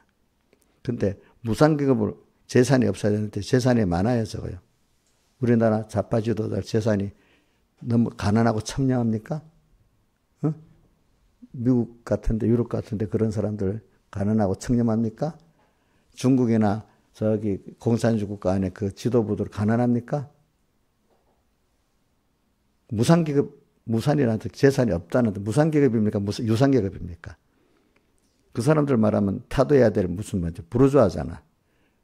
근데 무산계급으로 재산이 없어야 되는데 재산이 많아야 적어요. 우리나라 좌파 지도자 재산이 너무 가난하고 청량합니까? 미국 같은데 유럽 같은데 그런 사람들 가난하고 청렴합니까? 중국이나 저기 공산주의 국가 안에 그 지도부들 가난합니까? 무산계급, 무산이라는 재산이 없다는데 무산계급입니까? 유산계급입니까? 그 사람들 말하면 타도해야 될 무슨 말이죠. 부르주아잖아.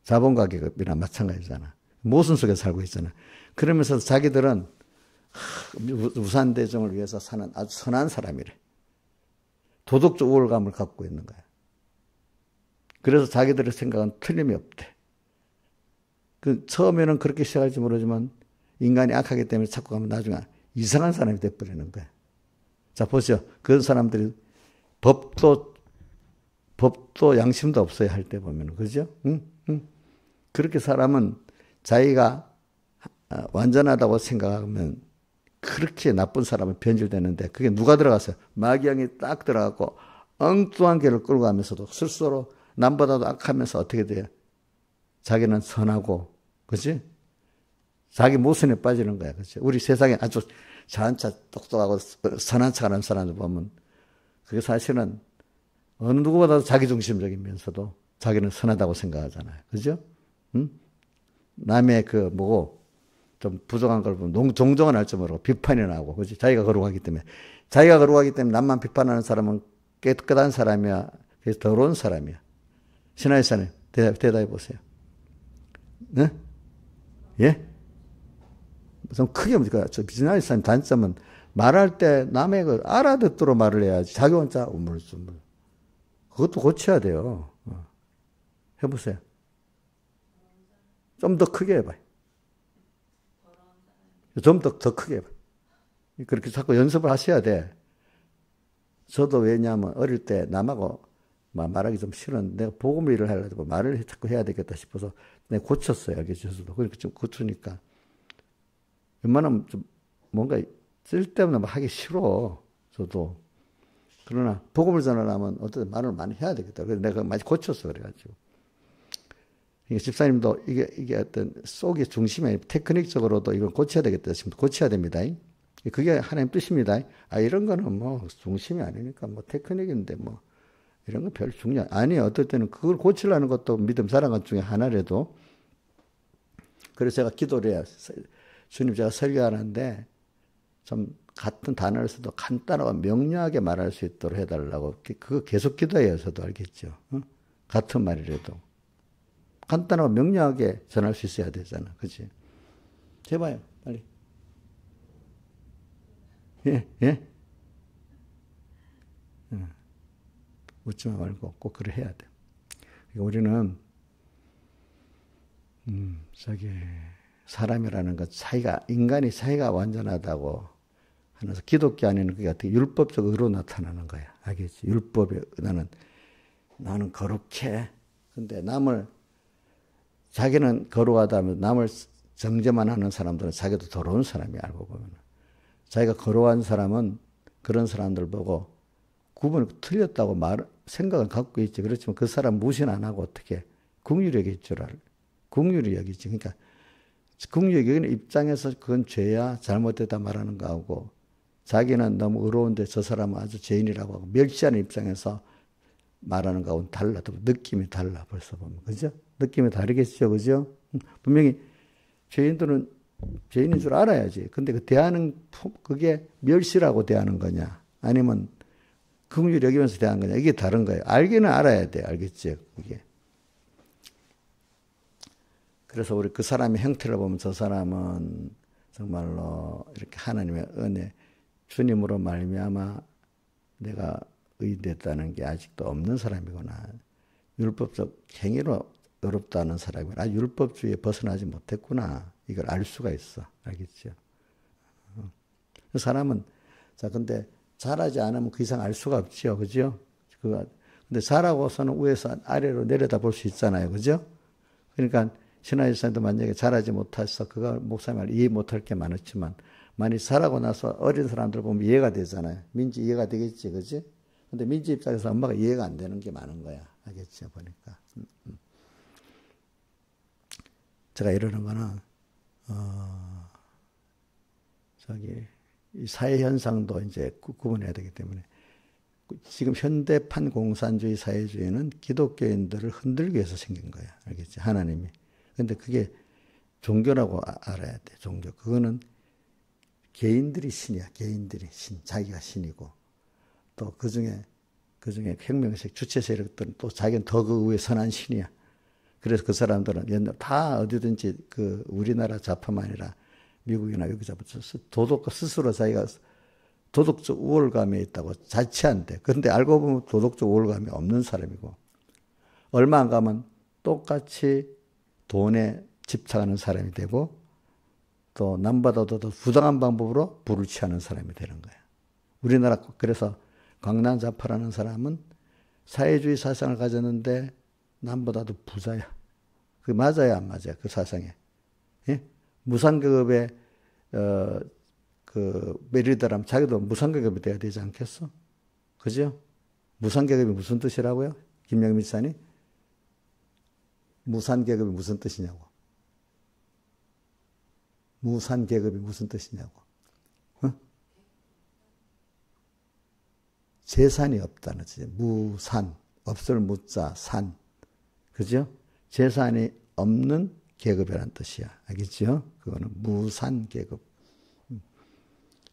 자본가격이나 마찬가지잖아. 모순 속에 살고 있잖아. 그러면서 자기들은 우산대종을 위해서 사는 아주 선한 사람이래. 도덕적 우월감을 갖고 있는 거야. 그래서 자기들의 생각은 틀림이 없대. 처음에는 그렇게 시작할지 모르지만 인간이 악하기 때문에 자꾸 가면 나중에 이상한 사람이 돼버리는 거야. 자, 보세요. 그런 사람들이 법도 양심도 없어야 할 때 보면, 그죠? 응? 그렇게 사람은 자기가 완전하다고 생각하면 그렇게 나쁜 사람은 변질되는데 그게 누가 들어갔어요? 마귀형이 딱 들어가고 엉뚱한 길을 끌고 가면서도 스스로 남보다도 악하면서 어떻게 돼요? 자기는 선하고, 그치? 자기 모순에 빠지는 거야, 그치? 우리 세상에 아주 잘한 척 똑똑하고 선한 척 하는 사람들 보면 그게 사실은 어느 누구보다도 자기중심적이면서도 자기는 선하다고 생각하잖아요. 그죠? 응? 남의 좀 부족한 걸 보면 종종은 할 줄 모르고 비판이 나고, 그지? 자기가 거룩하기 때문에. 자기가 거룩하기 때문에 남만 비판하는 사람은 깨끗한 사람이야. 그래서 더러운 사람이야. 신하이사님, 대답해 보세요. 네? 예? 좀 크게 묻니까 신하이사님 단점은 말할 때 남의 걸 알아듣도록 말을 해야지. 자기 혼자 우물쭈물. 그것도 고쳐야 돼요. 해보세요. 좀 더 크게 해봐요. 좀 더 크게 해봐요. 그렇게 자꾸 연습을 하셔야 돼. 저도 왜냐하면 어릴 때 남하고 말하기 좀 싫었는데 내가 복음을 일을 하려고 말을 자꾸 해야 되겠다 싶어서 내가 고쳤어요. 알겠죠? 저도. 그렇게 좀 고치니까 웬만하면 좀 뭔가 쓸데없는 말 하기 싫어. 저도. 그러나 복음을 전하려면 어떤 말을 많이 해야 되겠다. 그래서 내가 많이 고쳤어. 그래가지고. 집사님도 이게 어떤 속의 중심이 아니라 테크닉적으로도 이걸 고쳐야 되겠다 싶으면 고쳐야 됩니다. 그게 하나님 뜻입니다. 이런 거는 뭐 중심이 아니니까 뭐 테크닉인데 뭐 이런 거 별 중요 아니에요. 어떨 때는 그걸 고치려는 것도 믿음 사랑한 것 중에 하나라도. 그래서 제가 기도를 해요. 주님, 제가 설교하는데 좀 같은 단어를 써도 간단하고 명료하게 말할 수 있도록 해달라고. 그거 계속 기도해요. 저도 알겠죠. 같은 말이라도. 간단하고 명료하게 전할 수 있어야 되잖아. 그치? 해봐요. 빨리. 예? 웃지 말고 꼭 그래 해야 돼. 우리는, 사람이라는 것, 인간이 사이가 완전하다고 하면서 기독교 안에는 그게 어떻게 율법적 의로 나타나는 거야. 알겠지? 율법에 나는 거룩해. 근데 자기는 거룩하다면 남을 정죄만 하는 사람들은 자기도 더러운 사람이 알고 보면. 자기가 거룩한 사람은 그런 사람들 보고 구분을 틀렸다고 생각을 갖고 있지. 그렇지만 그 사람 무시는 안 하고 어떻게 긍휼히 여길 줄 알아. 긍휼히 여기지. 그러니까 긍휼히 여기는 입장에서 그건 죄야 잘못됐다 말하는 거하고 자기는 너무 의로운데 저 사람은 아주 죄인이라고 하고 멸시하는 입장에서 말하는 거하고는 달라. 느낌이 달라. 벌써 보면. 그죠? 느낌이 다르겠죠. 그죠? 분명히 죄인들은 죄인인 줄 알아야지. 근데 그게 멸시라고 대하는 거냐? 아니면 긍휼히 여기면서 대하는 거냐? 이게 다른 거예요. 알기는 알아야 돼. 알겠죠? 그게. 그래서 우리 그 사람의 형태를 보면 저 사람은 정말로 이렇게 하나님의 은혜, 주님으로 말미암아 내가 의인됐다는 게 아직도 없는 사람이구나. 율법적 행위로 어렵다는 사람이구나. 율법주의에 벗어나지 못했구나. 이걸 알 수가 있어. 알겠죠? 그 사람은, 근데 잘하지 않으면 그 이상 알 수가 없죠. 그죠? 근데 잘하고서는 위에서 아래로 내려다 볼 수 있잖아요. 그죠? 그러니까, 신하일사님도 만약에 잘하지 못해서 그가 목사님을 이해 못할 게 많았지만, 만약 잘하고 나서 어린 사람들 보면 이해가 되잖아요. 민지 이해가 되겠지. 그지? 근데 민지 입장에서 엄마가 이해가 안 되는 게 많은 거야. 알겠죠? 보니까. 제가 이러는 거는, 이 사회현상도 이제 구분해야 되기 때문에, 지금 현대판 공산주의 사회주의는 기독교인들을 흔들기 위해서 생긴 거야. 알겠지? 하나님이. 근데 그게 종교라고 알아야 돼. 종교. 그거는 개인들이 신이야. 개인들이 신. 자기가 신이고. 또 그 중에 그 중에 혁명식 주체 세력들은 또 자기는 더 그 위에 선한 신이야. 그래서 그 사람들은 옛날 다 어디든지 그 우리나라 좌파만 아니라 미국이나 여기 잡아서 도덕 스스로 자기가 도덕적 우월감에 있다고 자취한대. 그런데 알고 보면 도덕적 우월감이 없는 사람이고 얼마 안 가면 똑같이 돈에 집착하는 사람이 되고 또 남보다도 더 부당한 방법으로 부를 취하는 사람이 되는 거야. 우리나라 그래서 광란 좌파라는 사람은 사회주의 사상을 가졌는데 남보다도 부자야. 그 맞아야 안 맞아요? 그 사상에. 예? 무상계급에 그 메리더라면 자기도 무상계급이 돼야 되지 않겠어? 그죠? 무상계급이 무슨 뜻이라고요? 김영민 씨니? 무상계급이 무슨 뜻이냐고. 무상계급이 무슨 뜻이냐고. 어? 재산이 없다는 뜻이에요. 무산, 없을 무자, 산. 그죠? 재산이 없는 계급이라는 뜻이야. 알겠죠? 그거는 무산계급.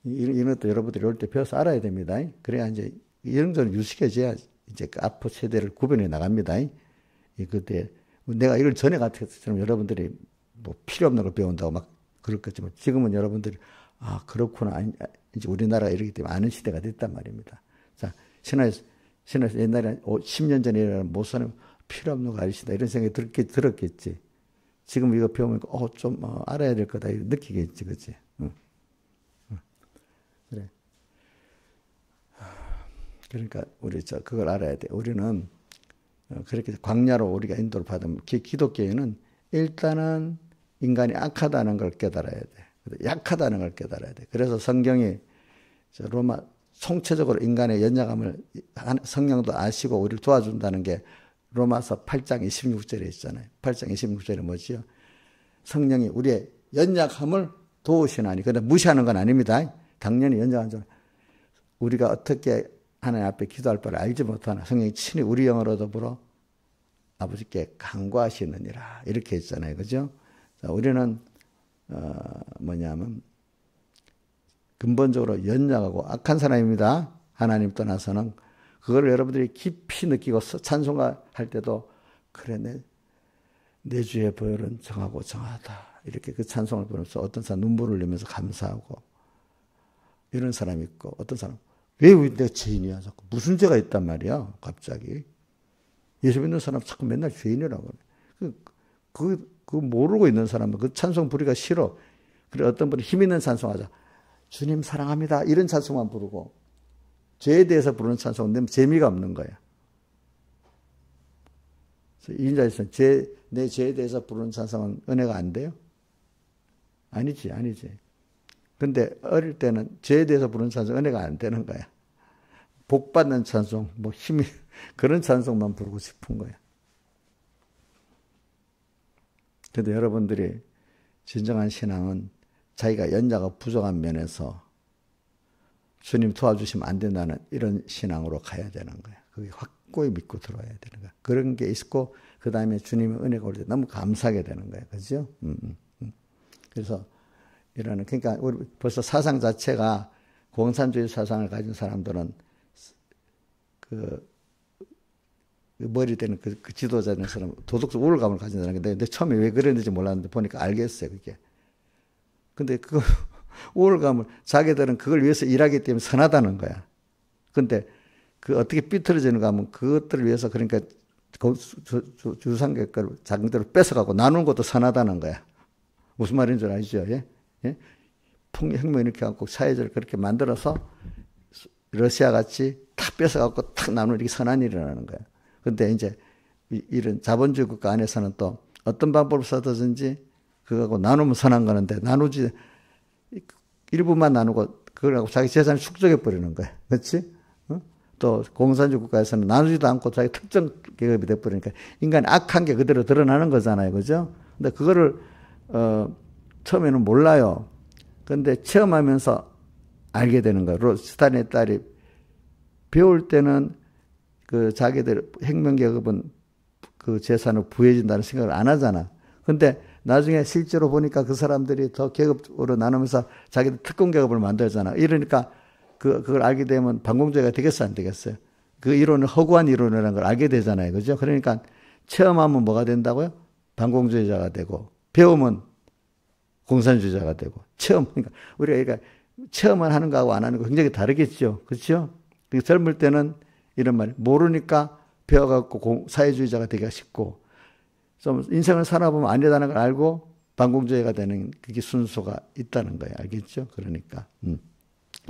이런 것도 여러분들이 올 때 배워서 알아야 됩니다. 그래야 이제 이런 걸 유식해져야 이제 그 앞으로 세대를 구별해 나갑니다. 그때 내가 이걸 전에 같았으면 여러분들이 뭐 필요 없는 걸 배운다고 막 그렇겠지만 지금은 여러분들이 아 그렇구나 이제 우리나라가 이러기 때문에 아는 시대가 됐단 말입니다. 자 신화에서 옛날에 10년 전에 못 사는 필요 없는 거 아시다 이런 생각이 들었겠지. 지금 이거 배우면 좀 알아야 될 거다 느끼겠지, 그렇지? 응. 그래. 그러니까 우리 그걸 알아야 돼. 우리는 그렇게 광야로 우리가 인도를 받으면 기독교에는 일단은 인간이 악하다는 걸 깨달아야 돼. 약하다는 걸 깨달아야 돼. 그래서 성경이 로마 총체적으로 인간의 연약함을 성령도 아시고 우리를 도와준다는 게 로마서 8장 26절에 있잖아요. 8장 26절에 뭐지요? 성령이 우리의 연약함을 도우시나니. 근데 무시하는 건 아닙니다. 당연히 연약한 줄. 우리가 어떻게 하나님 앞에 기도할 바를 알지 못하나 성령이 친히 우리 영으로 더불어 아버지께 간구하시느니라. 이렇게 했잖아요. 그죠? 자, 우리는 뭐냐면 근본적으로 연약하고 악한 사람입니다. 하나님 떠나서는. 그걸 여러분들이 깊이 느끼고 찬송가 할 때도 그래 내 주의 보혈은 정하고 정하다. 이렇게 그 찬송을 부르면서 어떤 사람 눈물을 흘리면서 감사하고 이런 사람이 있고 어떤 사람 왜 내가 죄인이야 자꾸 무슨 죄가 있단 말이야 갑자기 예수 믿는 사람 자꾸 맨날 죄인이라고 그래. 그 모르고 있는 사람은 그 찬송 부르기가 싫어. 그래 어떤 분이 힘 있는 찬송하자. 주님 사랑합니다. 이런 찬송만 부르고 죄에 대해서 부르는 찬송은 내면 재미가 없는 거야. 인자에서는 내 죄에 대해서 부르는 찬송은 은혜가 안 돼요? 아니지. 근데 어릴 때는 죄에 대해서 부르는 찬송 은혜가 안 되는 거야. 복 받는 찬송, 뭐 힘이 그런 찬송만 부르고 싶은 거야. 그런데 여러분들이 진정한 신앙은 자기가 연약하고 부족한 면에서 주님 도와주시면 안 된다는 이런 신앙으로 가야 되는 거야. 그게 확고히 믿고 들어야 되는 거야. 그런 게 있고 그 다음에 주님의 은혜가 올 때 너무 감사하게 되는 거야. 그죠? 그래서 그러니까 우리 벌써 사상 자체가 공산주의 사상을 가진 사람들은 그 머리 되는 그 지도자 되는 사람 도덕적 우월감을 가진다는 건데 근데 처음에 왜 그랬는지 몰랐는데 보니까 알겠어요. 그게. 근데 그 우월감을 자기들은 그걸 위해서 일하기 때문에 선하다는 거야. 근데 그 어떻게 삐뚤어지는가 하면 그것들을 위해서 그러니까 주상계 걸 자기들을 뺏어가고 나누는 것도 선하다는 거야. 무슨 말인 줄 아시죠? 예? 예? 혁명 이렇게 갖고 사회를 그렇게 만들어서 러시아 같이 탁 뺏어갖고 탁 나누는 이렇게 선한 일이라는 거야. 근데 이제 이런 자본주의 국가 안에서는 또 어떤 방법을 써든지 그거하고 나누면 선한 거는데 나누지 일부만 나누고 그걸 갖고 자기 재산을 축적해 버리는 거야. 그렇지? 어? 또 공산주의 국가에서는 나누지도 않고 자기 특정 계급이 돼 버리니까 인간의 악한 게 그대로 드러나는 거잖아요. 그죠? 근데 그거를 처음에는 몰라요. 근데 체험하면서 알게 되는 거예요. 스탈린의 딸이 배울 때는 그 자기들 혁명계급은 그 재산을 부해진다는 생각을 안 하잖아. 근데 나중에 실제로 보니까 그 사람들이 더 계급으로 나누면서 자기들 특권 계급을 만들잖아. 이러니까 그걸 알게 되면 반공주의가 되겠어 안 되겠어요? 그 이론은 허구한 이론이라는 걸 알게 되잖아요. 그죠? 그러니까 체험하면 뭐가 된다고요? 반공주의자가 되고, 배우면 공산주의자가 되고, 그러니까 우리가 체험을 하는 거하고 안 하는 거 굉장히 다르겠죠. 그렇죠? 젊을 때는 이런 말, 모르니까 배워갖고 사회주의자가 되기가 쉽고, 좀 인생을 살아보면 아니라는 걸 알고 반공주의가 되는 그게 순서가 있다는 거예요. 알겠죠? 그러니까.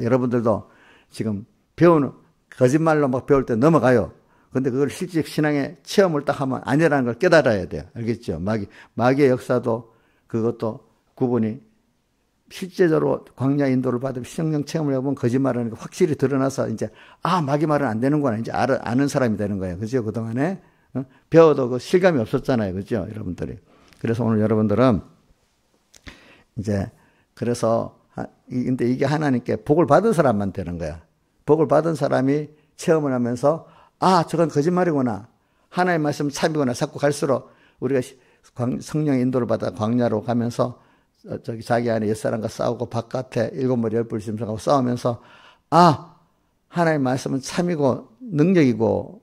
여러분들도 지금 거짓말로 막 배울 때 넘어가요. 근데 그걸 실제 신앙의 체험을 딱 하면 아니라는 걸 깨달아야 돼요. 알겠죠? 마귀의 역사도 그것도 구분이 실제적으로 광야 인도를 받으면 성령 체험을 해보면 거짓말하는 게 확실히 드러나서 이제 마귀 말은 안 되는구나 이제 아는 사람이 되는 거예요. 그죠? 그동안에 배워도 그 실감이 없었잖아요. 그죠? 여러분들이. 그래서 오늘 여러분들은 이제 그래서 근데 이게 하나님께 복을 받은 사람만 되는 거야. 복을 받은 사람이 체험을 하면서 저건 거짓말이구나. 하나님의 말씀 참이구나. 자꾸 갈수록 우리가 성령의 인도를 받아 광야로 가면서 자기 안에 옛사람과 싸우고 바깥에 일곱 머리 열불 심성하고 싸우면서 하나님의 말씀은 참이고 능력이고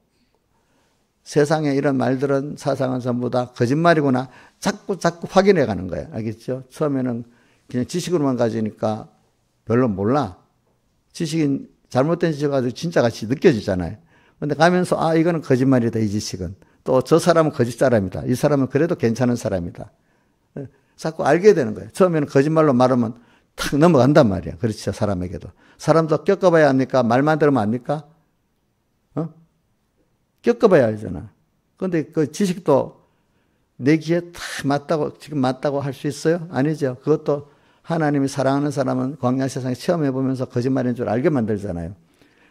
세상에 이런 말들은 사상은 전부 다 거짓말이구나. 자꾸 확인해 가는 거예요. 알겠죠? 처음에는 그냥 지식으로만 가지니까 별로 몰라. 지식인 잘못된 지식을 가지고 진짜같이 느껴지잖아요. 근데 가면서 이거는 거짓말이다. 이 지식은. 또 저 사람은 거짓 사람이다. 이 사람은 그래도 괜찮은 사람이다. 자꾸 알게 되는 거예요. 처음에는 거짓말로 말하면 탁 넘어간단 말이야. 그렇죠. 사람에게도. 사람도 겪어봐야 합니까? 말만 들으면 압니까? 겪어봐야 알잖아. 근데 그 지식도 내 귀에 지금 맞다고 할 수 있어요? 아니죠. 그것도 하나님이 사랑하는 사람은 광야 세상에 체험해보면서 거짓말인 줄 알게 만들잖아요.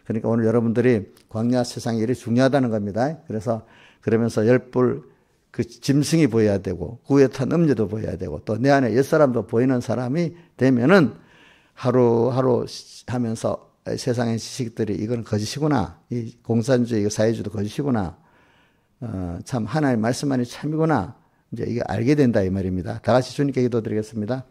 그러니까 오늘 여러분들이 광야 세상이 이렇게 중요하다는 겁니다. 그러면서 열불 그 짐승이 보여야 되고 구에 탄 음료도 보여야 되고 또 내 안에 옛사람도 보이는 사람이 되면은 하루하루 하면서 세상의 지식들이 이건 거짓이구나. 이 공산주의, 사회주의도 거짓이구나. 참 하나님의 말씀만이 참이구나. 이제 이게 알게 된다 이 말입니다. 다 같이 주님께 기도드리겠습니다.